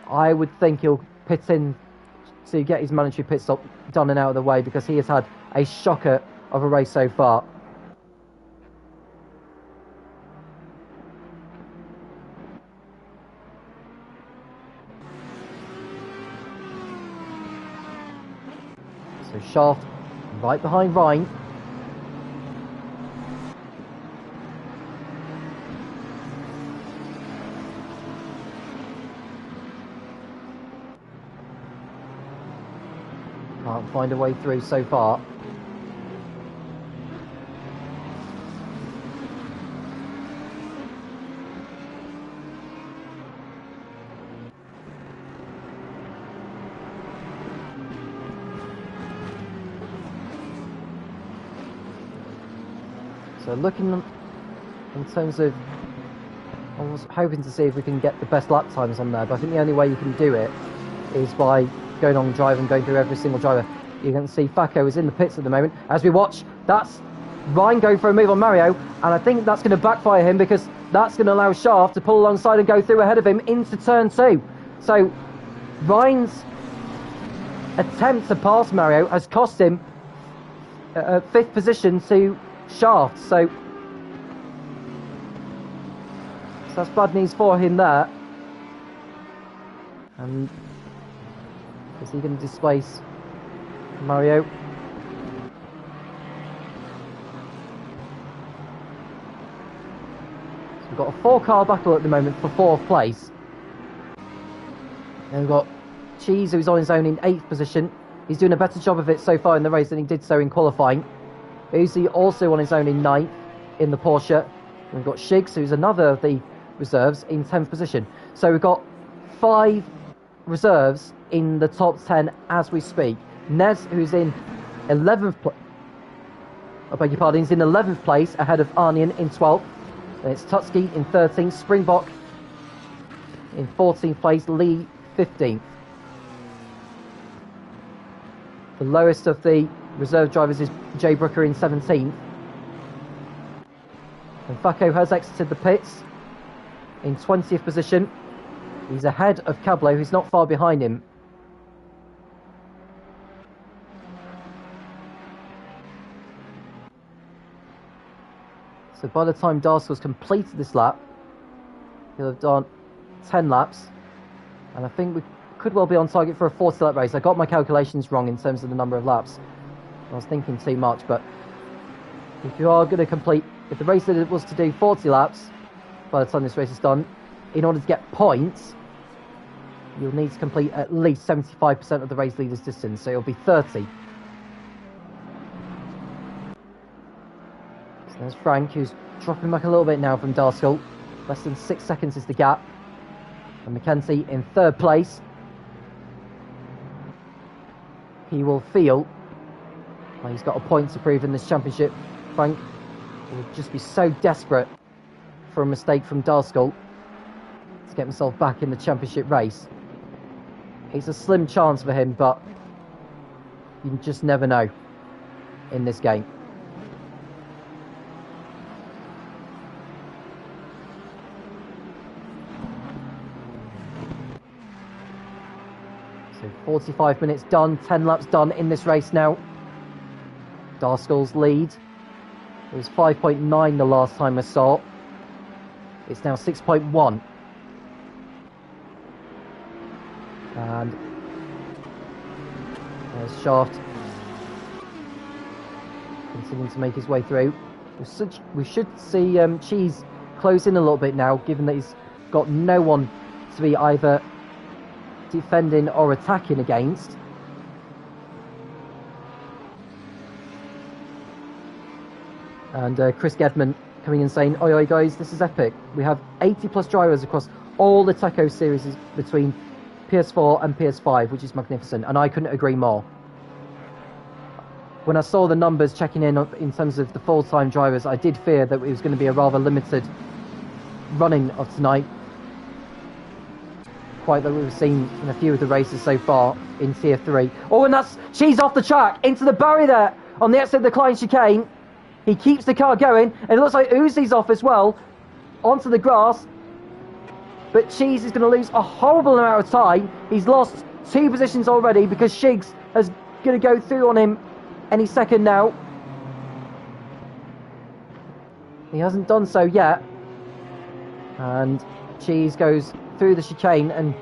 I would think he'll pit in to get his mandatory pit stop done and out of the way, because he has had a shocker of a race so far. So Shaft right behind Ryan. Can't find a way through so far. So looking in terms of, I was hoping to see if we can get the best lap times on there, but I think the only way you can do it is by going on drive and going through every single driver. You can see Facco is in the pits at the moment. As we watch, that's Ryan going for a move on Mario, and I think that's going to backfire him, because that's going to allow Shaft to pull alongside and go through ahead of him into turn 2. So Ryan's attempt to pass Mario has cost him 5th position to Shaft, so that's bad news for him there. And is he going to displace Mario? So we've got a 4-car battle at the moment for 4th place. And we've got Cheese, who's on his own in 8th position. He's doing a better job of it so far in the race than he did so in qualifying. Uzi also on his own in 9th in the Porsche. And we've got Shigs, who's another of the reserves, in 10th position. So we've got 5 reserves in the top 10 as we speak. Nez, who's in 11th place, I beg your pardon, he's in 11th place ahead of Arnian in 12th. Then it's Tutski in 13th, Springbok in 14th place, Lee 15th. The lowest of the reserve drivers is Jay Brooker in 17th. And Facco has exited the pits in 20th position. He's ahead of Cablo, who's not far behind him. So by the time Darskell's completed this lap, he'll have done 10 laps. And I think we could well be on target for a 40-lap race. I got my calculations wrong in terms of the number of laps. I was thinking too much, but if you are going to complete, if the race was to do 40 laps by the time this race is done, in order to get points, you'll need to complete at least 75% of the race leader's distance, so it'll be 30. So there's Frank, who's dropping back a little bit now from Darskell. Less than 6 seconds is the gap. And Mackenzie in 3rd place. He will feel like he's got a point to prove in this championship. Frank will just be so desperate for a mistake from Darskell to get himself back in the championship race. It's a slim chance for him, but you just never know in this game. So 45 minutes done, 10 laps done in this race now. Darskell's lead. It was 5.9 the last time I saw. It's now 6.1. And there's Shaft continuing to make his way through. We should see Cheese close in a little bit now, given that he's got no one to be either defending or attacking against. And Chris Gedman coming in saying, oi oi guys, this is epic. We have 80 plus drivers across all the Teco series between PS4 and PS5, which is magnificent, and I couldn't agree more. When I saw the numbers checking in terms of the full-time drivers, I did fear that it was going to be a rather limited running of tonight, quite like we've seen in a few of the races so far in Tier 3. Oh, and she's off the track, into the barrier there, on the exit of the Klein chicane. He keeps the car going, and it looks like Uzi's off as well, onto the grass. But Cheese is going to lose a horrible amount of time. He's lost 2 positions already because Shigs is going to go through on him any second now. He hasn't done so yet. And Cheese goes through the chicane, and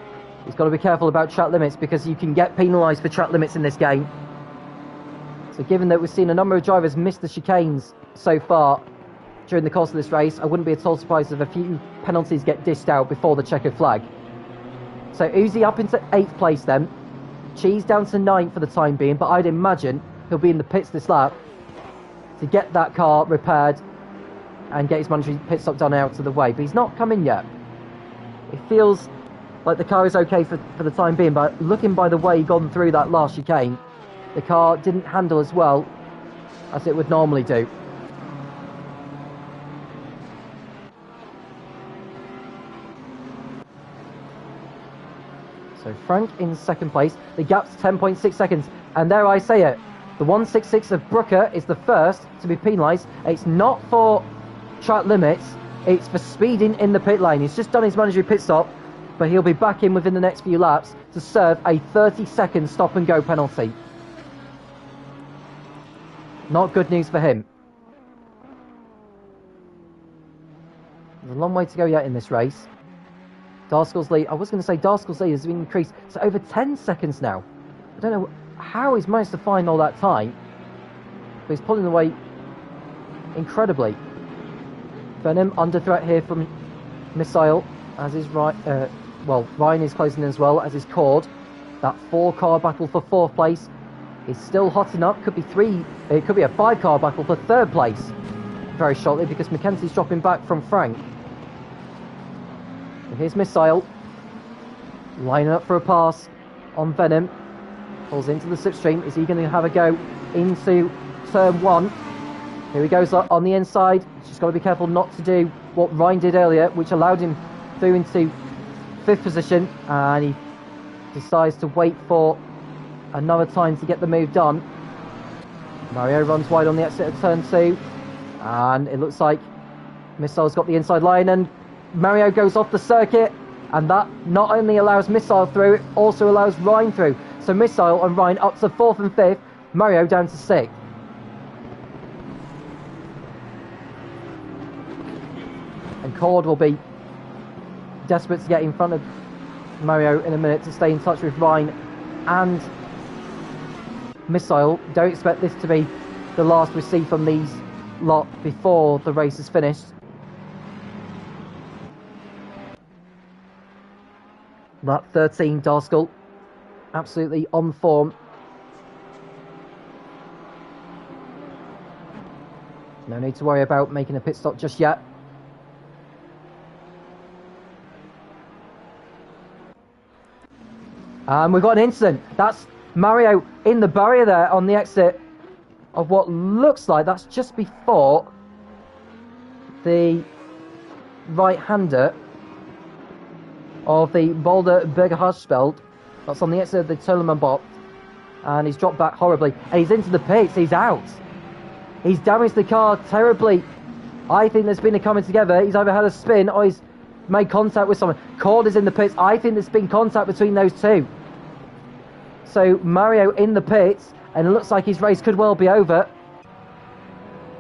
he's got to be careful about track limits because you can get penalised for track limits in this game. So given that we've seen a number of drivers miss the chicanes so far during the course of this race, I wouldn't be at all surprised if a few penalties get dished out before the checkered flag. So Uzi up into 8th place then. Cheese down to 9th for the time being, but I'd imagine he'll be in the pits this lap to get that car repaired and get his mandatory pit stop done out of the way. But he's not coming yet. It feels like the car is okay for the time being, but looking by the way he gone through that last chicane, the car didn't handle as well as it would normally do. So Frank in 2nd place. The gap's 10.6 seconds. And there I say it. The 166 of Brooker is the first to be penalised. It's not for track limits. It's for speeding in the pit lane. He's just done his mandatory pit stop, but he'll be back in within the next few laps to serve a 30-second stop and go penalty. Not good news for him. There's a long way to go yet in this race. Darskell's lead, I was going to say Darskell's lead has been increased to over 10 seconds now. I don't know how he's managed to find all that time, but he's pulling away incredibly. Venom under threat here from Missile, as is Ryan is closing in as well, as is Cord. That 4-car battle for 4th place is still hotting up. Could be a 5-car battle for 3rd place very shortly, because Mackenzie's dropping back from Frank. And here's Missile lining up for a pass on Venom. Pulls into the slipstream. Is he going to have a go into turn 1? Here he goes on the inside. He's just got to be careful not to do what Ryan did earlier, which allowed him through into 5th position, and he decides to wait for another time to get the move done. Mario runs wide on the exit of turn 2, and it looks like Missile's got the inside line, and Mario goes off the circuit, and that not only allows Missile through, it also allows Ryan through. So Missile and Ryan up to 4th and 5th, Mario down to 6th. And Cord will be desperate to get in front of Mario in a minute to stay in touch with Ryan and Missile. Don't expect this to be the last we see from these lot before the race is finished. That 13 Darskell, absolutely on form. No need to worry about making a pit stop just yet. And we've got an incident. That's Mario in the barrier there on the exit of what looks like that's just before the right-hander of the Boulder Bergerhausfeld. That's on the exit of the Toleman bot. And he's dropped back horribly. And he's into the pits. He's out. He's damaged the car terribly. I think there's been a coming together. He's either had a spin or he's made contact with someone. Cord is in the pits. I think there's been contact between those two. So Mario in the pits, and it looks like his race could well be over.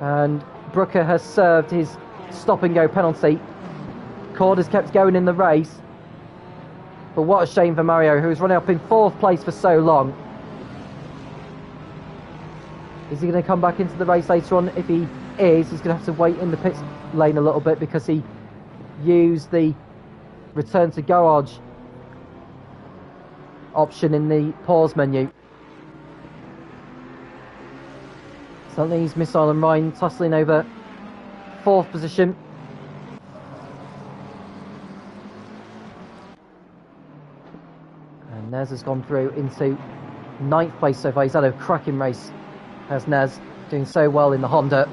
And Brooker has served his stop-and-go penalty. Cord has kept going in the race. But what a shame for Mario, who's running up in 4th place for so long. Is he going to come back into the race later on? If he is, he's going to have to wait in the pit lane a little bit because he used the return to garage option in the pause menu. Something's Missile and Ryan tussling over 4th position. And Nez has gone through into 9th place so far. He's had a cracking race, has Nez, doing so well in the Honda.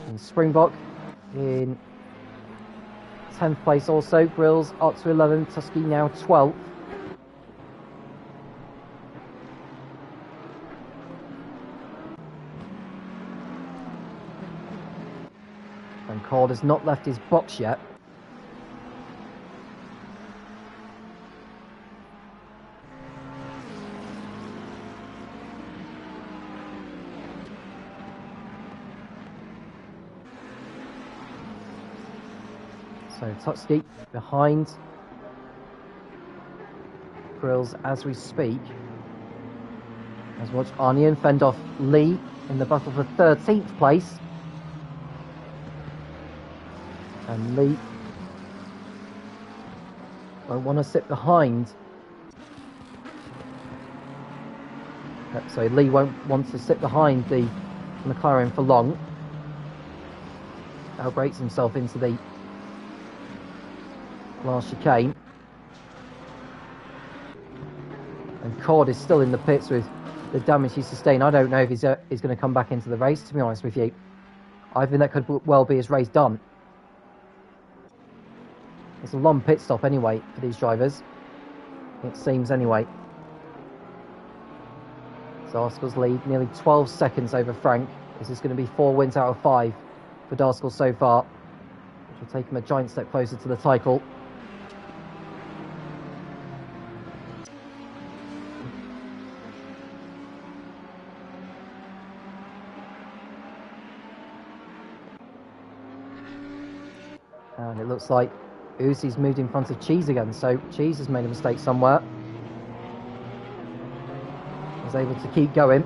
And Springbok in 10th place also. Grills up to 11th, Tusky now 12th. And Cord has not left his box yet. So Tutski behind Grills as we speak. As we watch Arnian fend off Lee in the battle for 13th place. And Lee won't want to sit behind. So Lee won't want to sit behind the McLaren for long. Now breaks himself into the last chicane. And Cord is still in the pits with the damage he sustained. I don't know if he's going to come back into the race, to be honest with you. I think that could well be his race done. It's a long pit stop anyway for these drivers. It seems anyway. So Darskell's lead nearly 12 seconds over Frank. This is going to be 4 wins out of 5 for Darskell so far, which will take him a giant step closer to the title. And it looks like Uzi's moved in front of Cheese again, so Cheese has made a mistake somewhere. He's able to keep going.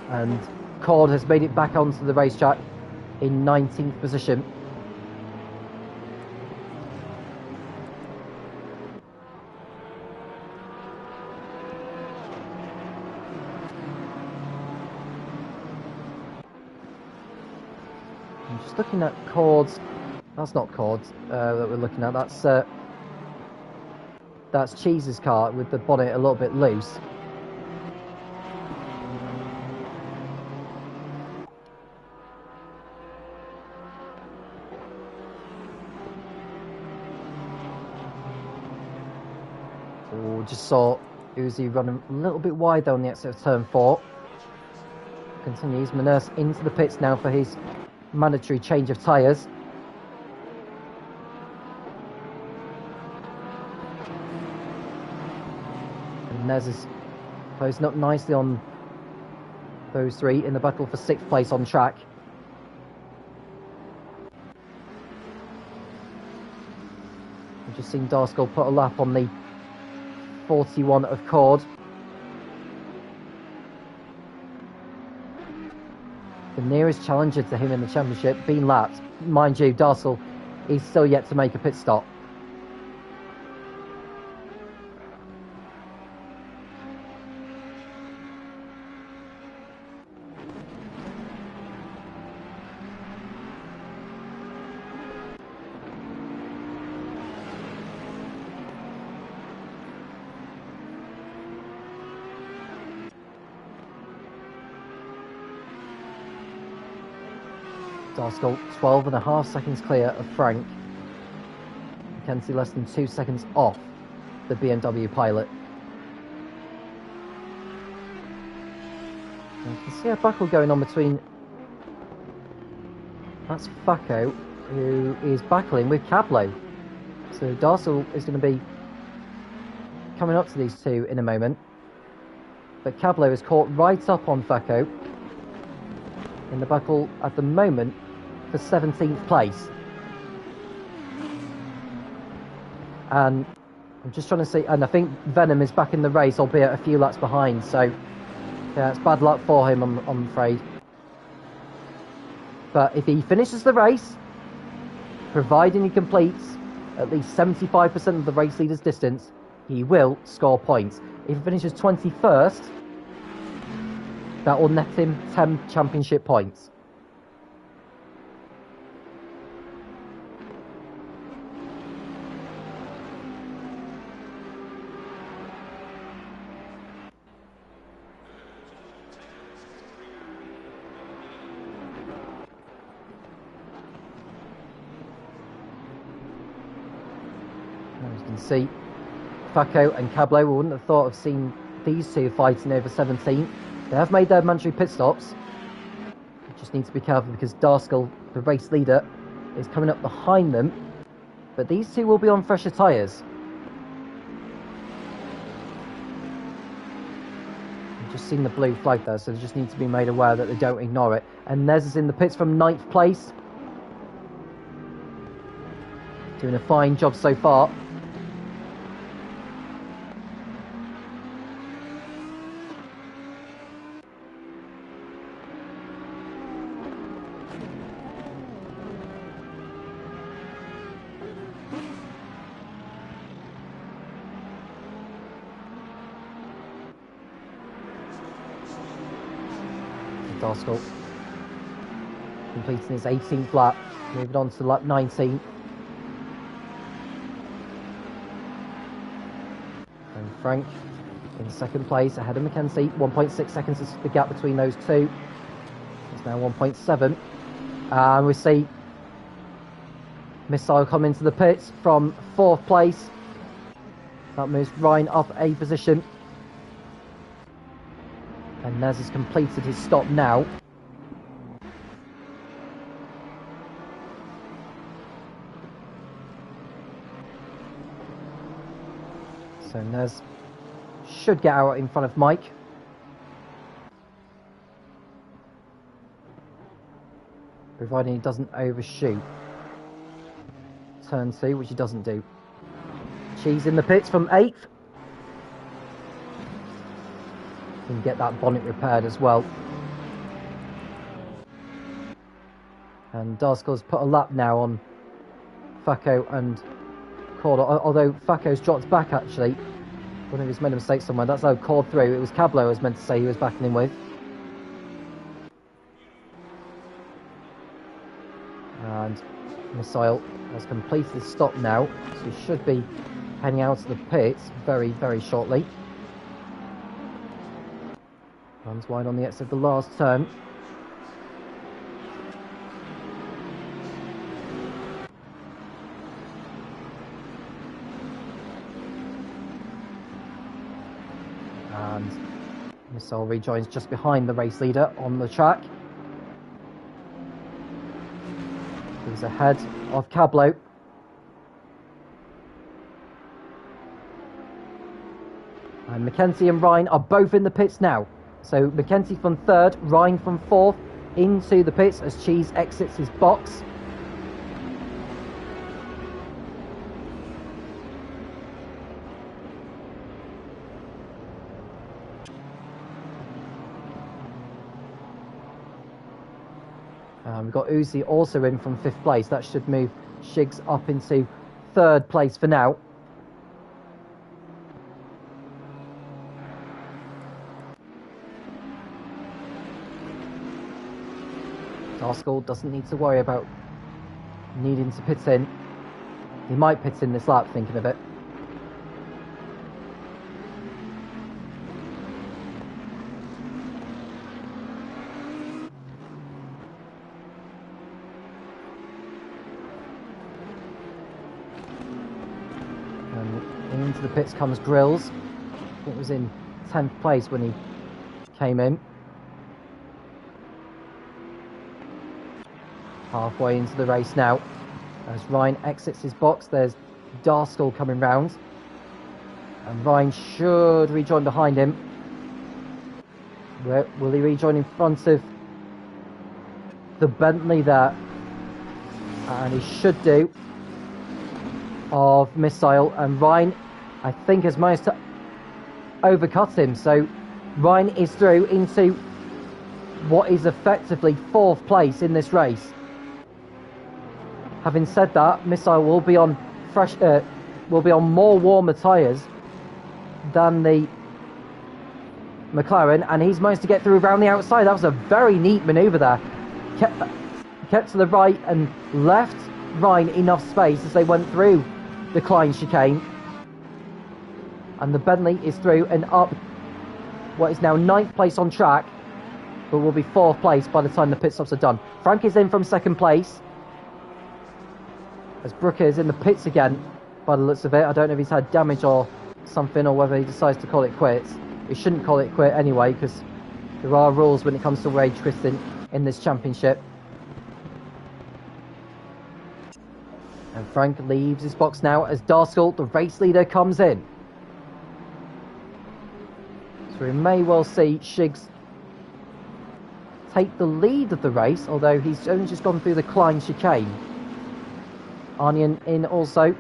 And Cord has made it back onto the racetrack in 19th position. I'm just looking at Cord's. That's not Cord's that we're looking at. That's Cheese's car with the bonnet a little bit loose. Oh, just saw Uzi running a little bit wide there on the exit of turn 4. Continues. Manurse into the pits now for his mandatory change of tyres. And Nez is closing up nicely on those three in the battle for 6th place on track. We've just seen Darskell put a lap on the 41 of Cord. The nearest challenger to him in the championship being lapped. Mind you, Darskell is still yet to make a pit stop. Darskell 12.5 seconds clear of Frank. Mackenzie less than 2 seconds off the BMW pilot. And you can see a battle going on between... That's Facco who is battling with Cablo. So Darcel is going to be coming up to these two in a moment. But Cablo is caught right up on Facco in the battle at the moment for 17th place. And I'm just trying to see, and I think Venom is back in the race, albeit a few laps behind, so yeah, it's bad luck for him, I'm afraid. But if he finishes the race, providing he completes at least 75% of the race leader's distance, he will score points. If he finishes 21st, that will net him 10 championship points. As you can see, Facco and Cablo, we wouldn't have thought of seeing these two fighting over 17. They have made their mandatory pit stops. You just need to be careful because Darcel, the race leader, is coming up behind them. But these two will be on fresher tyres. I've just seen the blue flag there, so they just need to be made aware that they don't ignore it. And Nez is in the pits from 9th place. Doing a fine job so far. Darcel completing his 18th lap, moving on to lap 19. And Frank in 2nd place ahead of Mackenzie. 1.6 seconds is the gap between those two. It's now 1.7. And we see Missile come into the pits from 4th place. That moves Ryan up a position. And Nez has completed his stop now. So Nez should get out in front of Mike. Providing he doesn't overshoot. Turn 2, which he doesn't do. Cheese in the pits from 8th. Can get that bonnet repaired as well. And Darcel's put a lap now on Facco and Cord, although Facco's dropped back actually. I wonder if he's made a mistake somewhere. That's how Cord through. It was Cablo I was meant to say he was backing him with. And Missile has completed his stop now, so he should be heading out of the pits very, very shortly. Runs wide on the exit of the last turn. And Missile rejoins just behind the race leader on the track. He's ahead of Cablo. And Mackenzie and Ryan are both in the pits now. So Mackenzie from 3rd, Ryan from 4th, into the pits as Cheese exits his box. We've got Uzi also in from 5th place. That should move Shigs up into 3rd place for now. Darcel doesn't need to worry about needing to pit in. He might pit in this lap, thinking of it. And into the pits comes Grills. I think it was in 10th place when he came in. Halfway into the race now. As Ryan exits his box, there's Darskell coming round. And Ryan should rejoin behind him. Where will he rejoin in front of the Bentley there? And he should do. Of Missile. And Ryan, I think, has managed to overcut him. So Ryan is through into what is effectively 4th place in this race. Having said that, Missile will be on more warmer tyres than the McLaren, and he's managed to get through around the outside. That was a very neat manoeuvre there. Kept to the right and left Ryan enough space as they went through the Klein chicane. And the Bentley is through and up what is now 9th place on track, but will be 4th place by the time the pit stops are done. Frank is in from 2nd place, as Brooker is in the pits again, by the looks of it. I don't know if he's had damage or something, or whether he decides to call it quits. He shouldn't call it quit anyway, because there are rules when it comes to rage quitting in this championship. And Frank leaves his box now as Darskell, the race leader, comes in. So we may well see Shigs take the lead of the race, although he's only just gone through the Klein chicane. Arnian in also.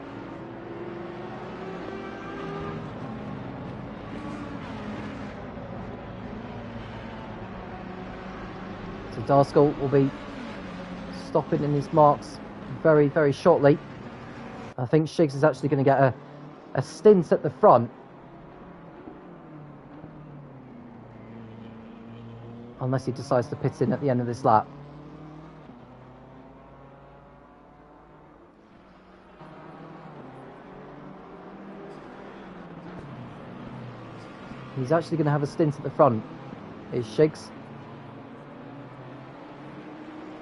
So Darskell will be stopping in his marks very, very shortly. I think Shigs is actually going to get a stint at the front. Unless he decides to pit in at the end of this lap. He's actually going to have a stint at the front, is Shigs.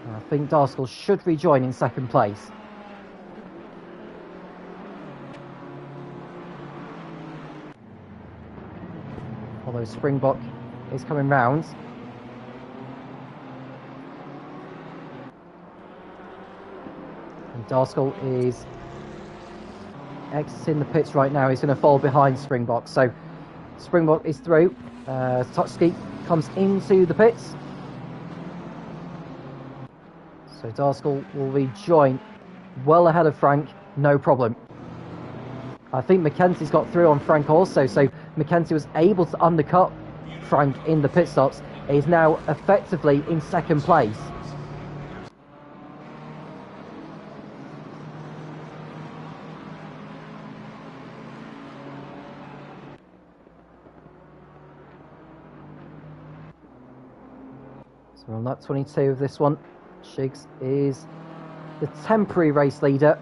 And I think Darskell should rejoin in 2nd place. Although Springbok is coming round. And Darskell is exiting the pits right now. He's going to fall behind Springbok. So Springbok is through. Tutski comes into the pits. So Darskell will rejoin well ahead of Frank, no problem. I think Mackenzie's got through on Frank also, so Mackenzie was able to undercut Frank in the pit stops. He's now effectively in 2nd place. So we're on lap 22 of this one. Shigs is the temporary race leader.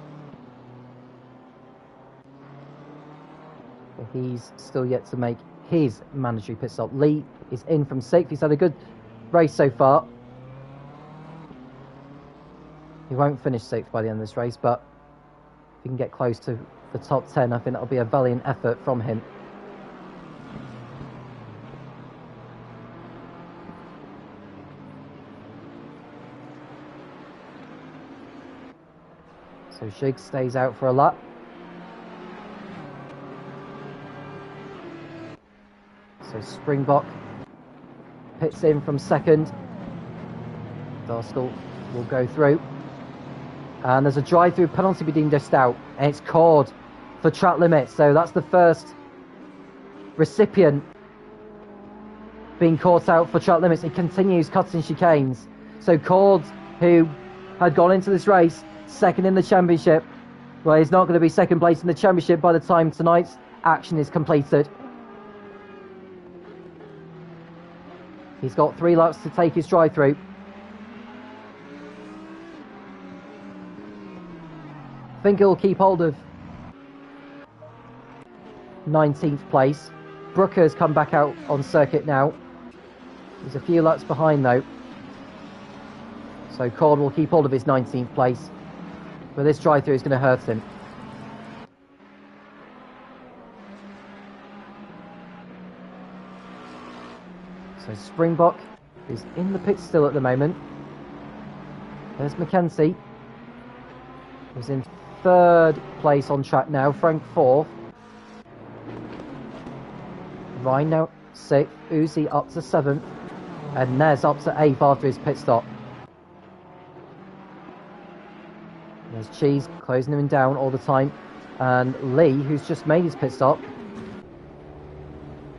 But he's still yet to make his mandatory pit stop. Lee is in from 6th. He's had a good race so far. He won't finish 6th by the end of this race, but if he can get close to the top 10, I think that'll be a valiant effort from him. So Shigs stays out for a lap. So Springbok pits in from 2nd. Darskell will go through. And there's a drive-through penalty being dished out. And it's called for track limits. So that's the first recipient being caught out for track limits. It continues cutting chicanes. So Cord, who had gone into this race 2nd in the championship, well, he's not going to be 2nd place in the championship by the time tonight's action is completed. He's got 3 laps to take his drive through. I think he'll keep hold of 19th place. Brooker's come back out on circuit now. He's a few laps behind though. So Cord will keep hold of his 19th place. But this drive-through is going to hurt him. So Springbok is in the pit still at the moment. There's Mackenzie. He's in 3rd place on track now. Frank 4th. Ryan now 6th. Uzi up to 7th. And Nez up to 8th after his pit stop. There's Cheese closing him down all the time. And Lee, who's just made his pit stop.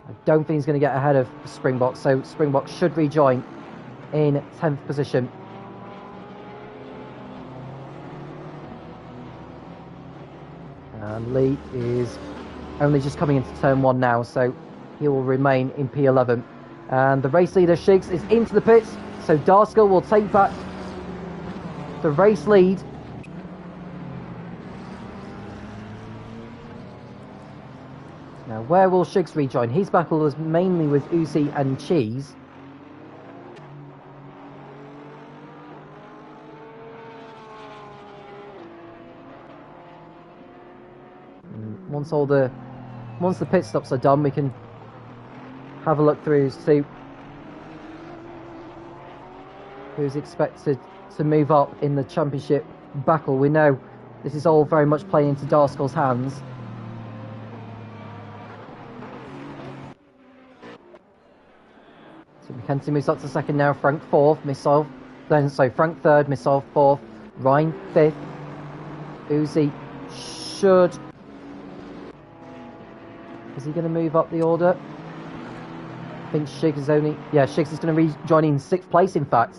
I don't think he's going to get ahead of Springbok, so Springbok should rejoin in 10th position. And Lee is only just coming into turn 1 now, so he will remain in P11. And the race leader, Shigs, is into the pits, so Darskill will take back the race lead. Now, where will Shigs rejoin? His battle was mainly with Uzi and Cheese. Once the pit stops are done, we can have a look through as to who's expected to move up in the championship battle. We know this is all very much playing into Darskill's hands. So McKenzie moves up to 2nd now. Frank 4th, Missile. Frank 3rd, Missile 4th, Ryan 5th. Uzi should. Is he going to move up the order? I think Shigs is only... Yeah, Shigs is going to rejoin in 6th place, in fact.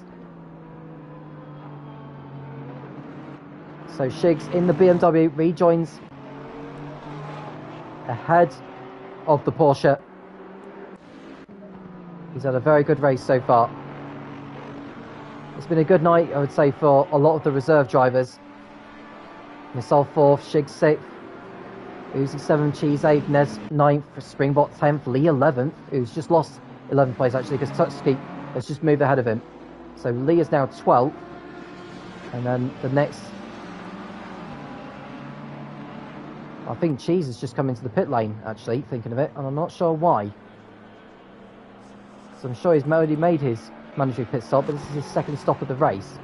So Shigs in the BMW rejoins ahead of the Porsche. He's had a very good race so far. It's been a good night, I would say, for a lot of the reserve drivers. Missile 4th, Shigs 6th. Uzi 7th, Cheese 8th, Nez 9th, Springbok 10th, Lee 11th, who's just lost 11th place actually because Tutski has just moved ahead of him. So Lee is now 12th, and then the next, I think Cheese has just come into the pit lane actually, thinking of it, and I'm not sure why. So I'm sure he's already made his mandatory pit stop, but this is his 2nd stop of the race.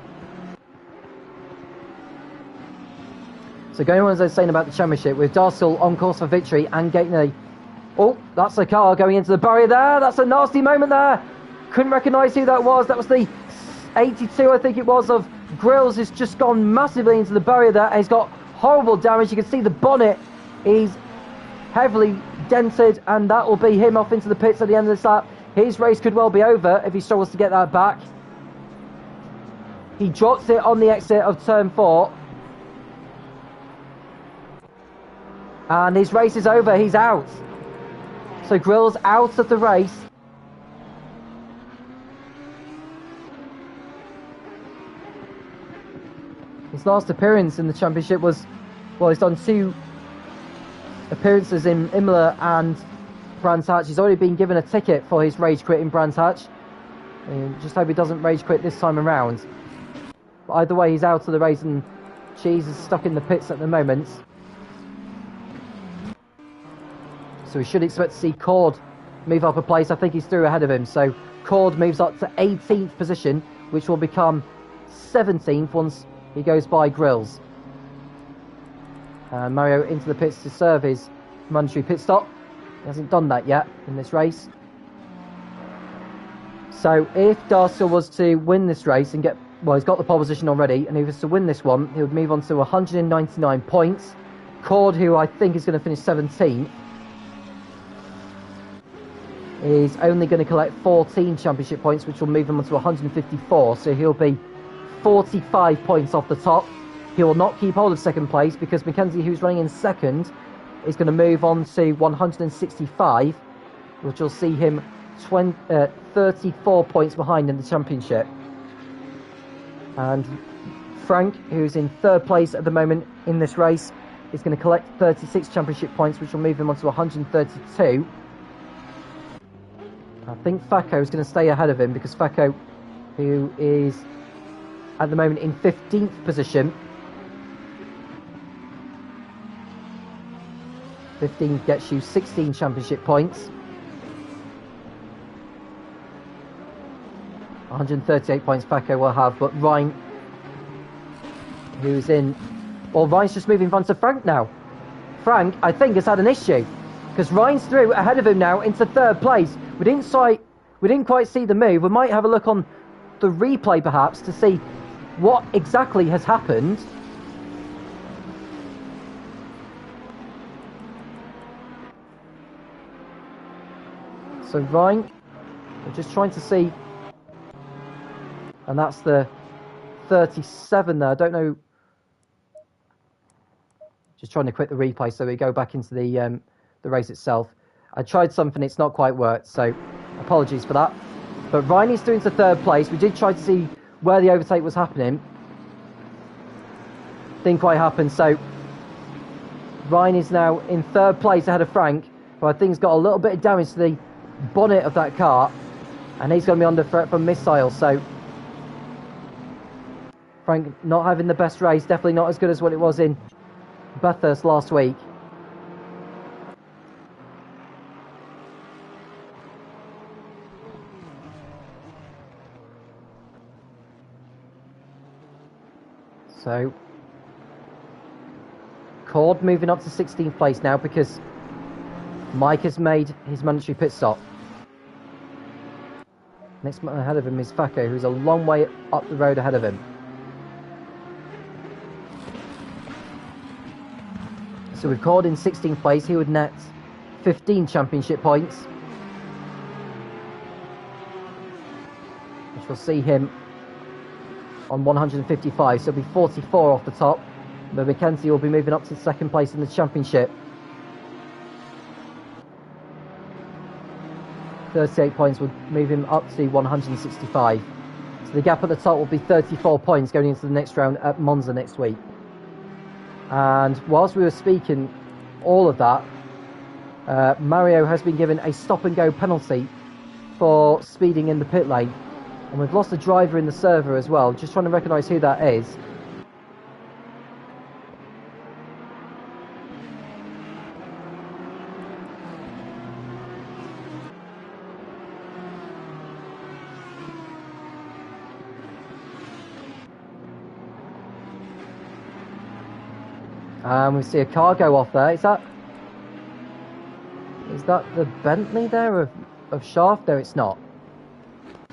So going on, as I was saying about the championship, with Darskill on course for victory and Gately. Oh, that's a car going into the barrier there. That's a nasty moment there. Couldn't recognise who that was. That was the 82, I think it was, of Grills. Has just gone massively into the barrier there. And he's got horrible damage. You can see the bonnet is heavily dented, and that will be him off into the pits at the end of this lap. His race could well be over if he struggles to get that back. He drops it on the exit of turn 4. And his race is over, he's out. So Grill's out of the race. His last appearance in the championship was, well, he's done 2 appearances in Imola and Brands Hatch. He's already been given a ticket for his rage quit in Brands Hatch. Just hope he doesn't rage quit this time around. But either way, he's out of the race, and Cheese is stuck in the pits at the moment. So we should expect to see Cord move up a place. I think he's through ahead of him. So Cord moves up to 18th position, which will become 17th once he goes by Grills. Mario into the pits to serve his mandatory pit stop. He hasn't done that yet in this race. So if Darskill was to win this race and get... Well, he's got the pole position already, and if he was to win this one, he would move on to 199 points. Cord, who I think is going to finish 17th, is only going to collect 14 championship points, which will move him on to 154, so he'll be 45 points off the top. He will not keep hold of 2nd place because Mackenzie, who's running in 2nd, is going to move on to 165, which will see him 34 points behind in the championship. And Frank, who's in 3rd place at the moment in this race, is going to collect 36 championship points, which will move him on to 132. I think Facco is going to stay ahead of him because Facco, who is at the moment in 15th position. 15 gets you 16 championship points. 138 points Facco will have, but Ryan, who's in Or Ryan's just moving in front of Frank now. Frank, I think, has had an issue. Because Ryan's through ahead of him now into third place. We didn't quite see the move. We might have a look on the replay perhaps to see what exactly has happened. So Ryan, we're just trying to see, and that's the 37 there. I don't know. Just trying to quit the replay so we go back into the race itself. I tried something, it's not quite worked, so apologies for that. But Ryan is through into third place. We did try to see where the overtake was happening. Didn't quite happen, so Ryan is now in third place ahead of Frank, who I think has got a little bit of damage to the bonnet of that car, and he's going to be under threat from missiles. So Frank not having the best race, definitely not as good as what it was in Bathurst last week. So Cord moving up to 16th place now because Mike has made his mandatory pit stop. Next man ahead of him is Facco, who's a long way up the road ahead of him. So with Cord in 16th place, he would net 15 championship points, which will see him on 155, so it'll be 44 off the top. But Mackenzie will be moving up to second place in the championship. 38 points would move him up to 165. So the gap at the top will be 34 points going into the next round at Monza next week. And whilst we were speaking all of that, Mario has been given a stop-and-go penalty for speeding in the pit lane. And we've lost a driver in the server as well. Just trying to recognise who that is. And we see a car go off there. Is that the Bentley there of Shaft? No, it's not.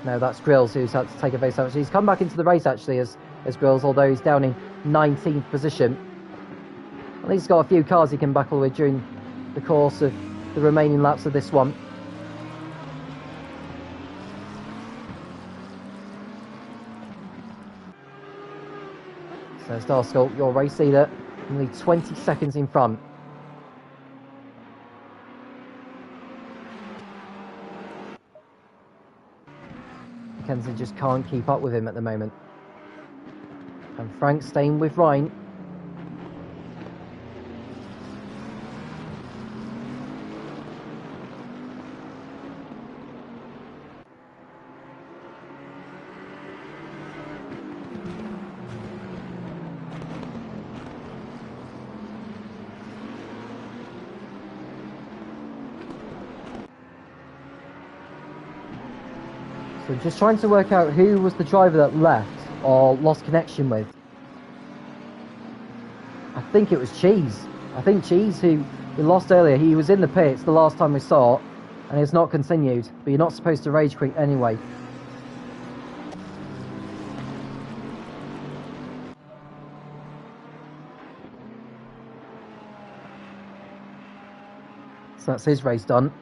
No, that's Grills, who's had to take a face out. He's come back into the race actually as Grills, although he's down in 19th position. At least he's got a few cars he can battle with during the course of the remaining laps of this one. So Starskull, your race leader, only 20 seconds in front. Mackenzie just can't keep up with him at the moment. And Frank staying with Ryan. So just trying to work out who was the driver that left or lost connection with. I think it was Cheese. I think Cheese, who we lost earlier, he was in the pits the last time we saw it, and it's not continued. But you're not supposed to rage quit anyway. So that's his race done.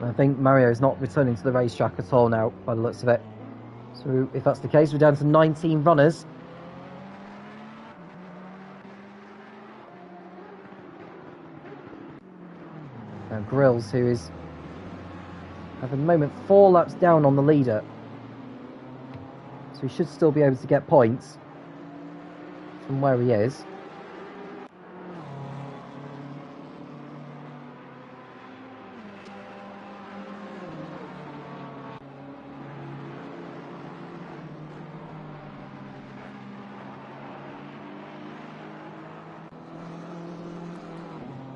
I think Mario is not returning to the racetrack at all now, by the looks of it. So if that's the case, we're down to 19 runners. Now Grills, who is at the moment 4 laps down on the leader. So he should still be able to get points from where he is.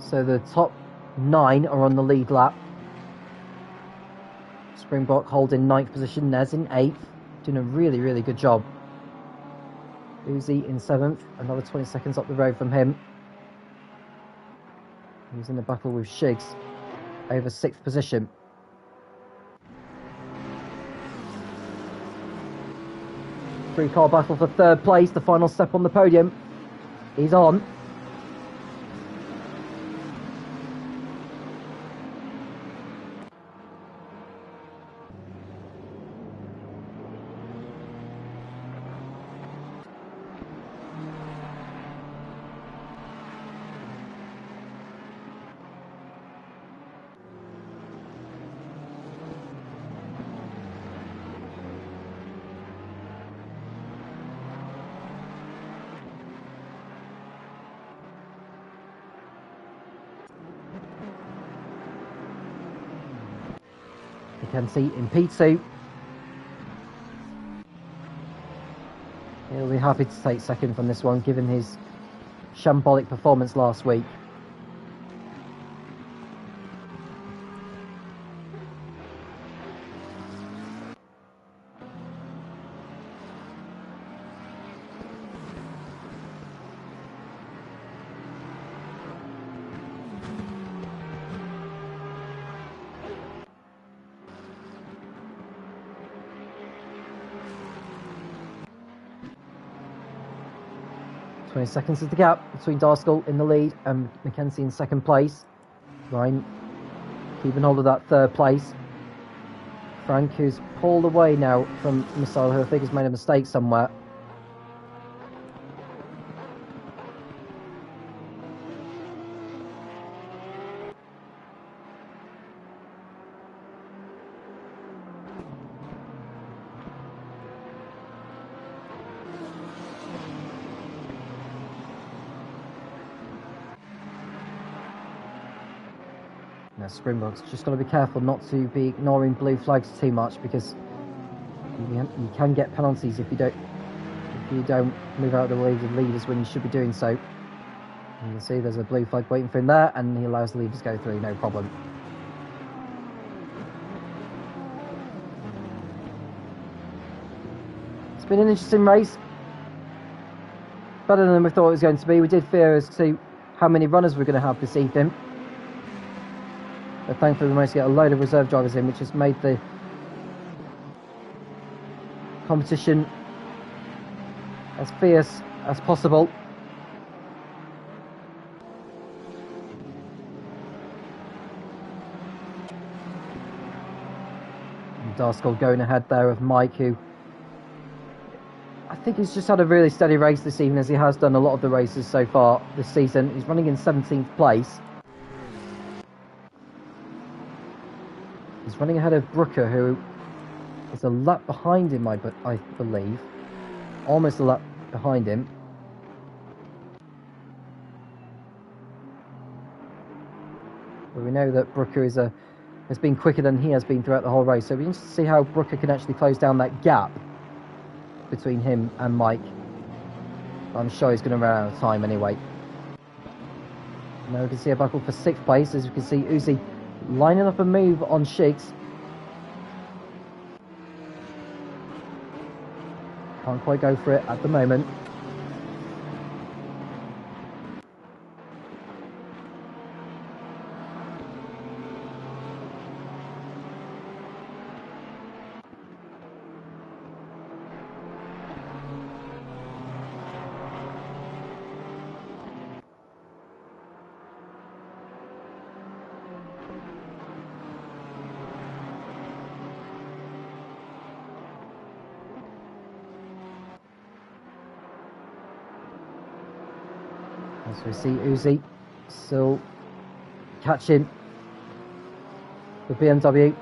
So the top 9 are on the lead lap. Springbok holding 9th position, Nez in 8th, doing a really, really good job. Uzi in 7th, another 20 seconds up the road from him. He's in a battle with Shigs over 6th position. Three-car battle for 3rd place, the final step on the podium. He's on. You can see in P2. He'll be happy to take 2nd from this one, given his shambolic performance last week. 20 seconds is the gap between Darskell in the lead and Mackenzie in 2nd place. Ryan keeping hold of that 3rd place. Frank, who's pulled away now from Missile, who I think has made a mistake somewhere. Now Springboks just got to be careful not to be ignoring blue flags too much, because you can get penalties if you don't move out of the way of the leaders when you should be doing so. You can see there's a blue flag waiting for him there, and he allows the leaders to go through, no problem. It's been an interesting race. Better than we thought it was going to be. We did fear as to how many runners we're going to have this evening. But thankfully we managed to get a load of reserve drivers in, which has made the competition as fierce as possible. And Darskell going ahead there of Mike, who I think he's just had a really steady race this evening, as he has done a lot of the races so far this season. He's running in 17th place. He's running ahead of Brooker, who is a lap behind him, I believe. Almost a lap behind him. But we know that Brooker has been quicker than he has been throughout the whole race. So we need to see how Brooker can actually close down that gap between him and Mike. I'm sure he's going to run out of time anyway. Now we can see a battle for 6th place, as you can see Uzi lining up a move on Shigs. Can't quite go for it at the moment. As we see Uzi still catching the BMW.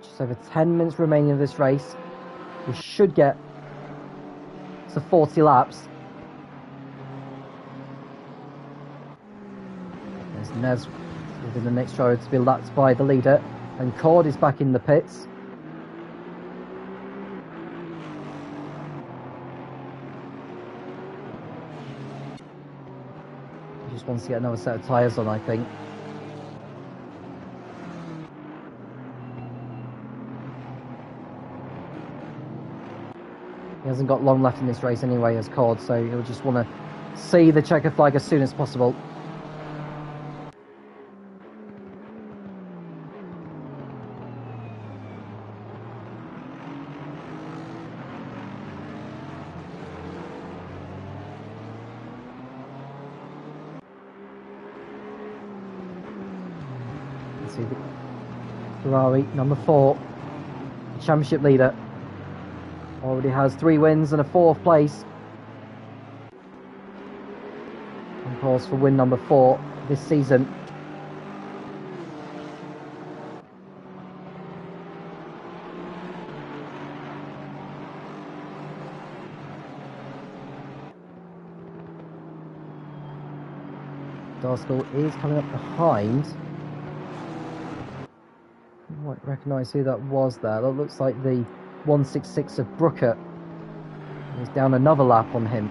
Just over 10 minutes remaining of this race. We should get to 40 laps. There's Nez within the next row to be lapped by the leader, and Cord is back in the pits. Wants to get another set of tyres on, I think. He hasn't got long left in this race anyway as Cord, so he'll just want to see the checker flag as soon as possible. Let's see the Ferrari number 4, the championship leader. Already has 3 wins and a 4th place. On course for win number 4 this season. Darskell is coming up behind. I might recognise who that was there. That looks like the 166 of Brooker. He's down another lap on him.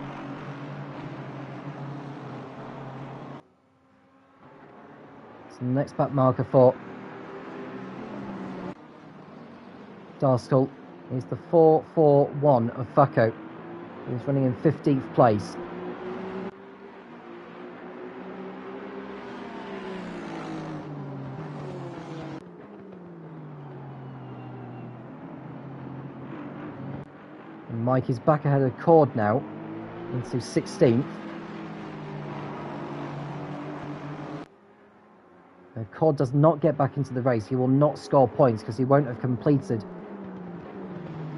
So the next back marker for Darskell is the 441 of Fucko. He's running in 15th place. Mike is back ahead of Cord now, into 16th. Cord does not get back into the race. He will not score points because he won't have completed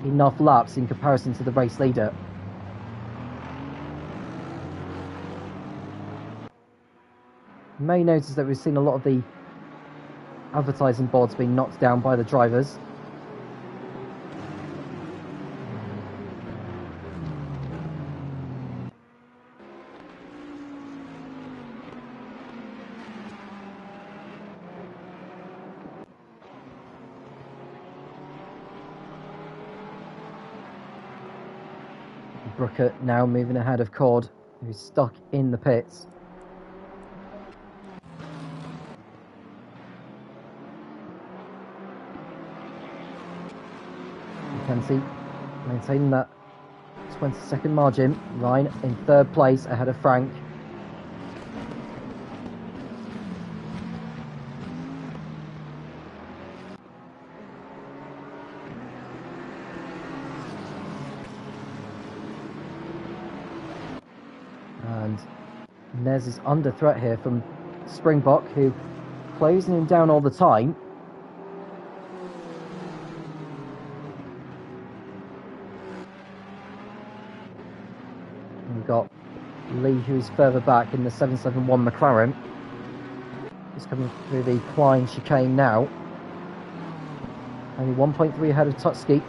enough laps in comparison to the race leader. You may notice that we've seen a lot of the advertising boards being knocked down by the drivers. Brooker now moving ahead of Cord, who's stuck in the pits. Mackenzie maintaining that 20-second margin. Ryan in 3rd place ahead of Frank. And Nez is under threat here from Springbok, who closing him down all the time. And we've got Lee, who's further back in the 771 McLaren. He's coming through the Klein chicane now. Only 1.3 ahead of Tutski,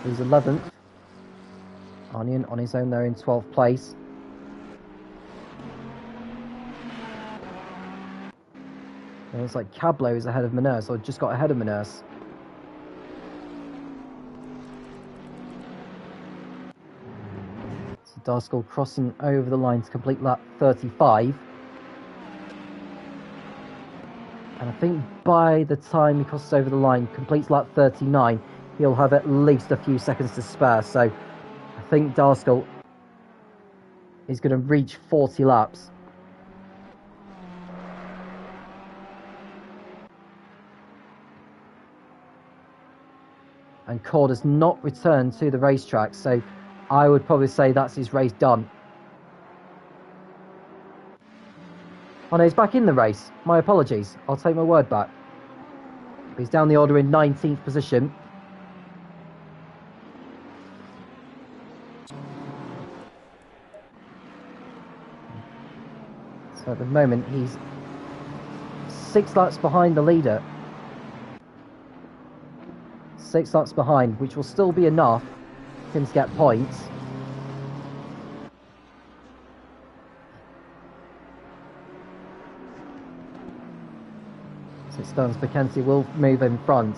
who's 11th. Onion on his own there in 12th place. It looks like Cablo is ahead of Maners, or just got ahead of Maners. So Darskell crossing over the line to complete lap 35. And I think by the time he crosses over the line, completes lap 39, he'll have at least a few seconds to spare. So I think Darskell is going to reach 40 laps. And Cord has not returned to the racetrack, so I would probably say that's his race done. Oh no, he's back in the race. My apologies. I'll take my word back. He's down the order in 19th position. So at the moment, he's 6 laps behind the leader. 6 laps behind, which will still be enough for him to get points. So it stands Mackenzie will move in front.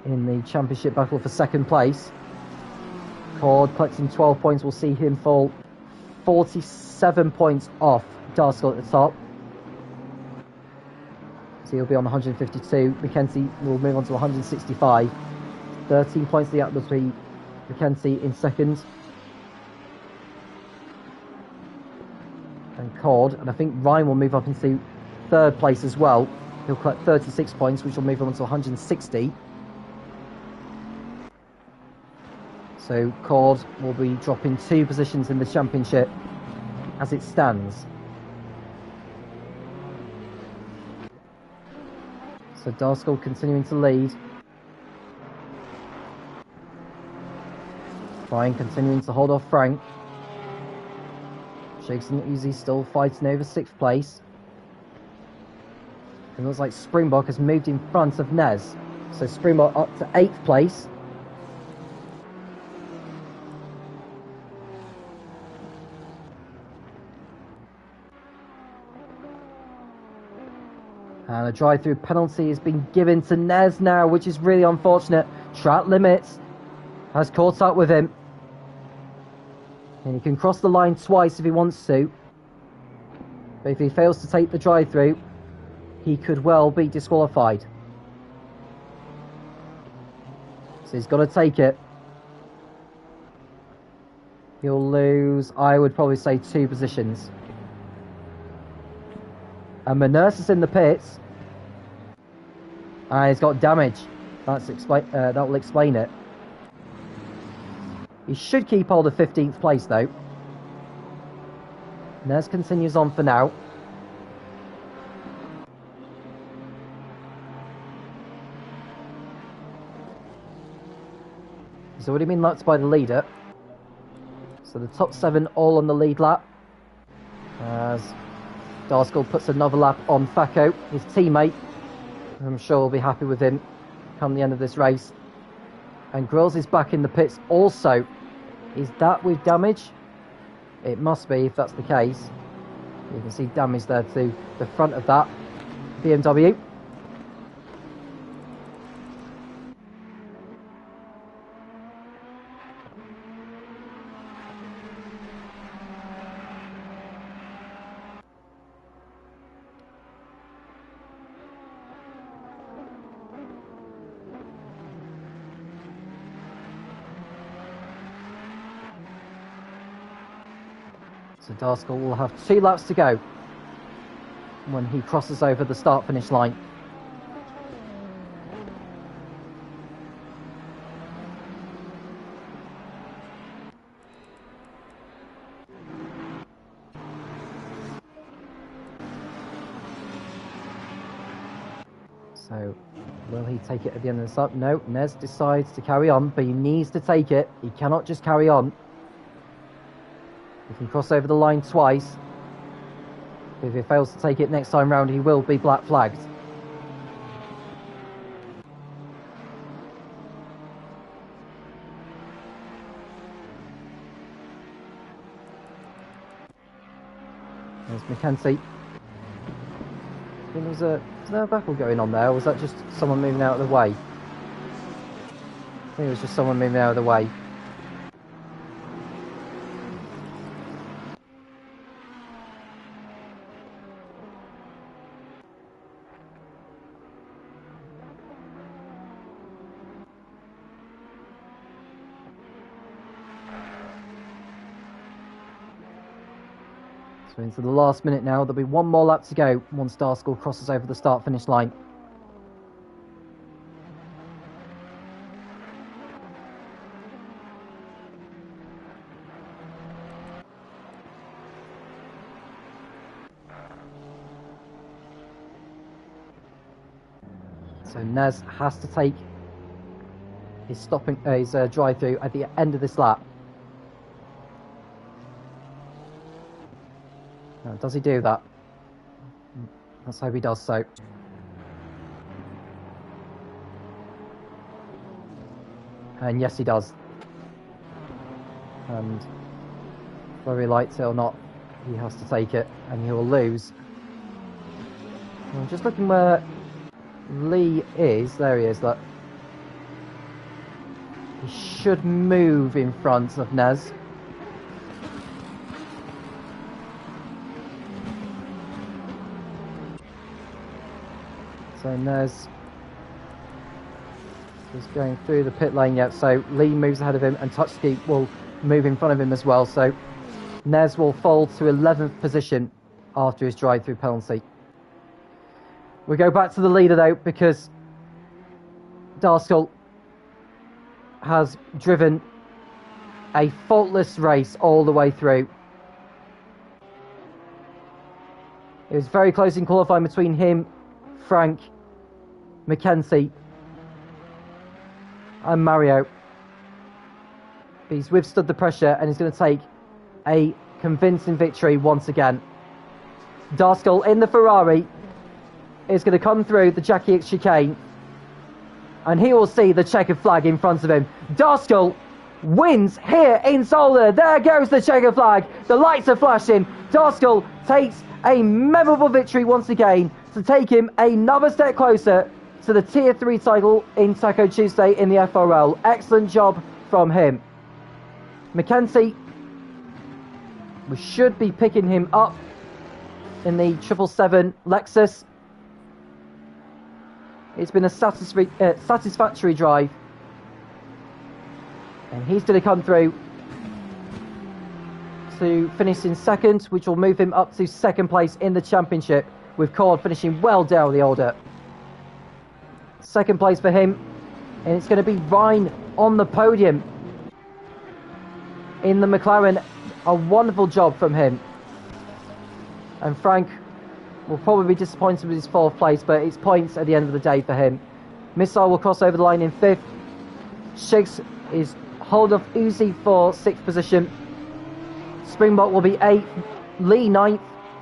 In the championship battle for 2nd place. Cord collecting 12 points will see him fall 47 points off Darskill at the top. So he'll be on 152. Mackenzie will move on to 165. 13 points the gap between Mackenzie in second. And Cord, and I think Ryan will move up into third place as well. He'll collect 36 points, which will move him on to 160. So Cord will be dropping 2 positions in the championship as it stands. So Darskill continuing to lead. Ryan continuing to hold off Frank. Jason Uzi still fighting over 6th place. It looks like Springbok has moved in front of Nez. So Springbok up to 8th place. And a drive-through penalty has been given to Nez now, which is really unfortunate. Track limits has caught up with him. And he can cross the line twice if he wants to. But if he fails to take the drive-through, he could well be disqualified. So he's got to take it. He'll lose, I would probably say, 2 positions. And Manurse is in the pits. And he's got damage. That will explain it. He should keep hold of 15th place though. Nez continues on for now. He's already been lapped by the leader. So the top 7 all on the lead lap. As Darskill puts another lap on Facco, his teammate. I'm sure we'll be happy with him come the end of this race. And Grills is back in the pits also. Is that with damage? It must be if that's the case. You can see damage there to the front of that BMW. So Darskill will have 2 laps to go when he crosses over the start-finish line. So, will he take it at the end of the start? No, Nez decides to carry on, but he needs to take it. He cannot just carry on. He can cross over the line twice. If he fails to take it next time round, he will be black flagged. There's Mackenzie. I think was there a battle going on there, or was that just someone moving out of the way? I think it was just someone moving out of the way. So into the last minute now, there'll be 1 more lap to go once Darskill crosses over the start-finish line. So Nez has to take his drive-through at the end of this lap. Now, does he do that? Let's hope he does so. And yes, he does. And whether he likes it or not, he has to take it, and he will lose. I'm just looking where Lee is. There he is. Look. He should move in front of Nez. So Nez is going through the pit lane yet. So Lee moves ahead of him, and Tueaday will move in front of him as well. So Nez will fall to 11th position after his drive-through penalty. We go back to the leader though, because Darskell has driven a faultless race all the way through. It was very close in qualifying between him, Frank, Mackenzie and Mario. But he's withstood the pressure and he's going to take a convincing victory once again. Darskell in the Ferrari is going to come through the Jackie X chicane, and he will see the checkered flag in front of him. Darskell wins here in Zolder. There goes the checkered flag. The lights are flashing. Darskell takes a memorable victory once again to take him another step closer to the Tier 3 title in Taco Tuesday in the FRL. Excellent job from him. Mackenzie, we should be picking him up in the 777 Lexus. It's been a satisfactory drive, and he's going to come through to finish in second, which will move him up to second place in the championship, with Cord finishing well down the order. Second place for him, and it's going to be Ryan on the podium in the McLaren. A wonderful job from him. And Frank will probably be disappointed with his fourth place, but it's points at the end of the day for him. Missile will cross over the line in fifth. Shiggs is hold of Uzi for sixth position. Springbok will be 8th. Lee 9th.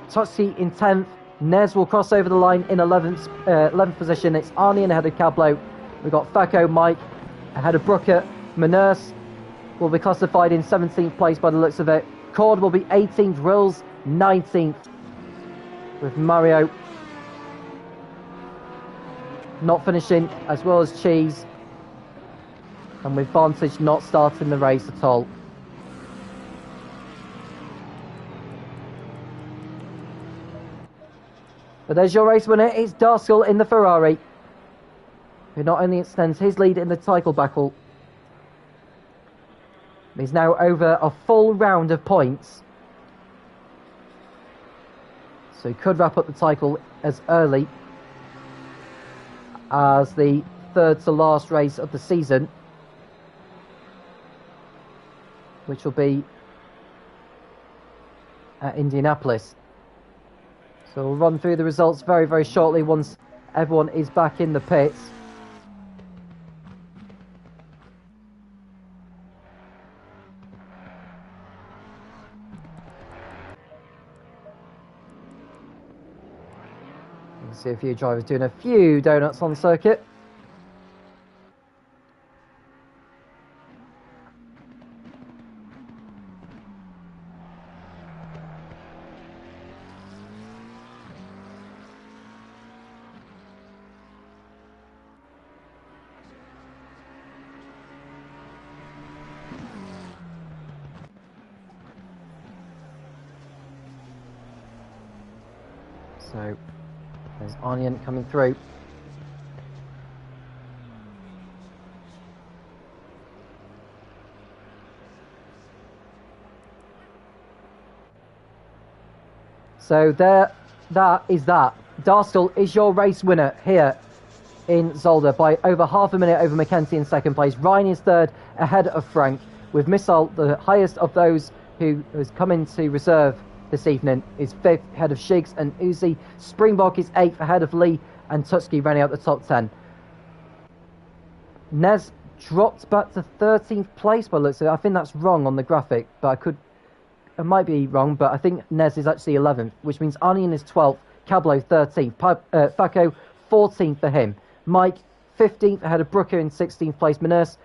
Tueaday in 10th. Nez will cross over the line in 11th position. It's Arnian ahead of Cablo. We've got Facco, Mike ahead of Brooker. Maners will be classified in 17th place by the looks of it. Cord will be 18th. Rills 19th. With Mario not finishing, as well as Cheese, and with Vantage not starting the race at all. But there's your race winner. It's Darskell in the Ferrari, who not only extends his lead in the title battle, he's now over a full round of points. So he could wrap up the title as early as the third to last race of the season, which will be at Indianapolis. So we'll run through the results very, very shortly once everyone is back in the pits. See a few drivers doing a few donuts on the circuit. So there's Onion coming through. So that is that. Darskell is your race winner here in Zolder by over half a minute over Mackenzie in second place. Ryan is third ahead of Frank, with Missile, the highest of those who has come into reserve this evening, is fifth ahead of Shiggs and Uzi. Springbok is eighth ahead of Lee, and Tueaday running out the top 10. Nez dropped back to 13th place by looks of it. I think that's wrong on the graphic, but I might be wrong, but I think Nez is actually 11th, which means Onion is 12th, Cablo 13th, Facco 14th for him. Mike 15th ahead of Brooker in 16th place. Maners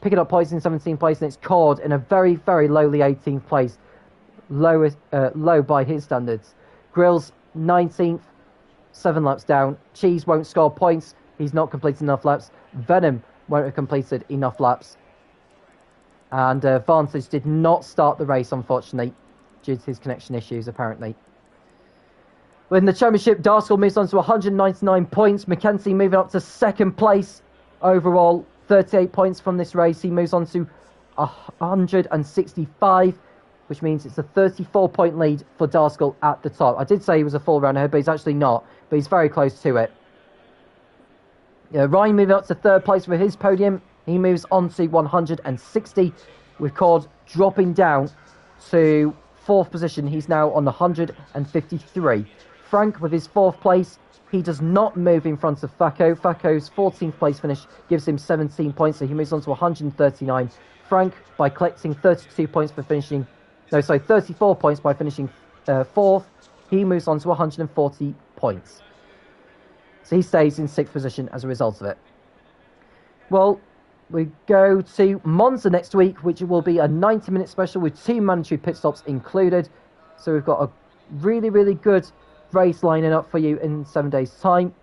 picking up points in 17th place, and it's Cord in a very, very lowly 18th place. Low by his standards. Grills 19th, 7 laps down. Cheese won't score points. He's not completed enough laps. Venom won't have completed enough laps. And Vantage did not start the race, unfortunately, due to his connection issues, apparently. In the championship, Darskell moves on to 199 points. Mackenzie moving up to second place overall, 38 points from this race. He moves on to 165, which means it's a 34-point lead for Darskell at the top. I did say he was a full round ahead, but he's actually not. But he's very close to it. Ryan moving up to third place with his podium. He moves on to 160, with Cord dropping down to fourth position. He's now on 153. Frank with his fourth place. He does not move in front of Facco. Facco's 14th place finish gives him 17 points, so he moves on to 139. Frank, by collecting 32 points for finishing... 34 points by finishing fourth, he moves on to 140 points. So he stays in sixth position as a result of it. Well, we go to Monza next week, which will be a 90-minute special with 2 mandatory pit stops included. So we've got a really, really good race lining up for you in 7 days' time.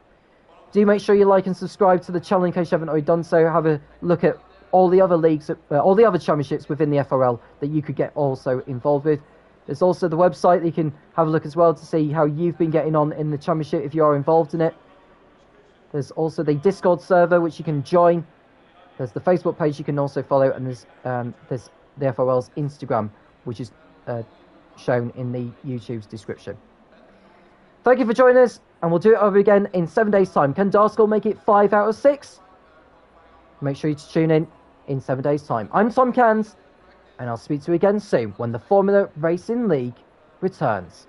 Do make sure you like and subscribe to the channel in case you haven't already done so. Have a look at all the other leagues, all the other championships within the FRL that you could get also involved with. There's also the website that you can have a look as well to see how you've been getting on in the championship if you are involved in it. There's also the Discord server which you can join. There's the Facebook page you can also follow, and there's the FRL's Instagram, which is shown in the YouTube's description. Thank you for joining us, and we'll do it over again in 7 days' time. Can Darskell make it 5 out of 6? Make sure you tune in 7 days' time. I'm Tom Cairns, and I'll speak to you again soon when the Formula Racing League returns.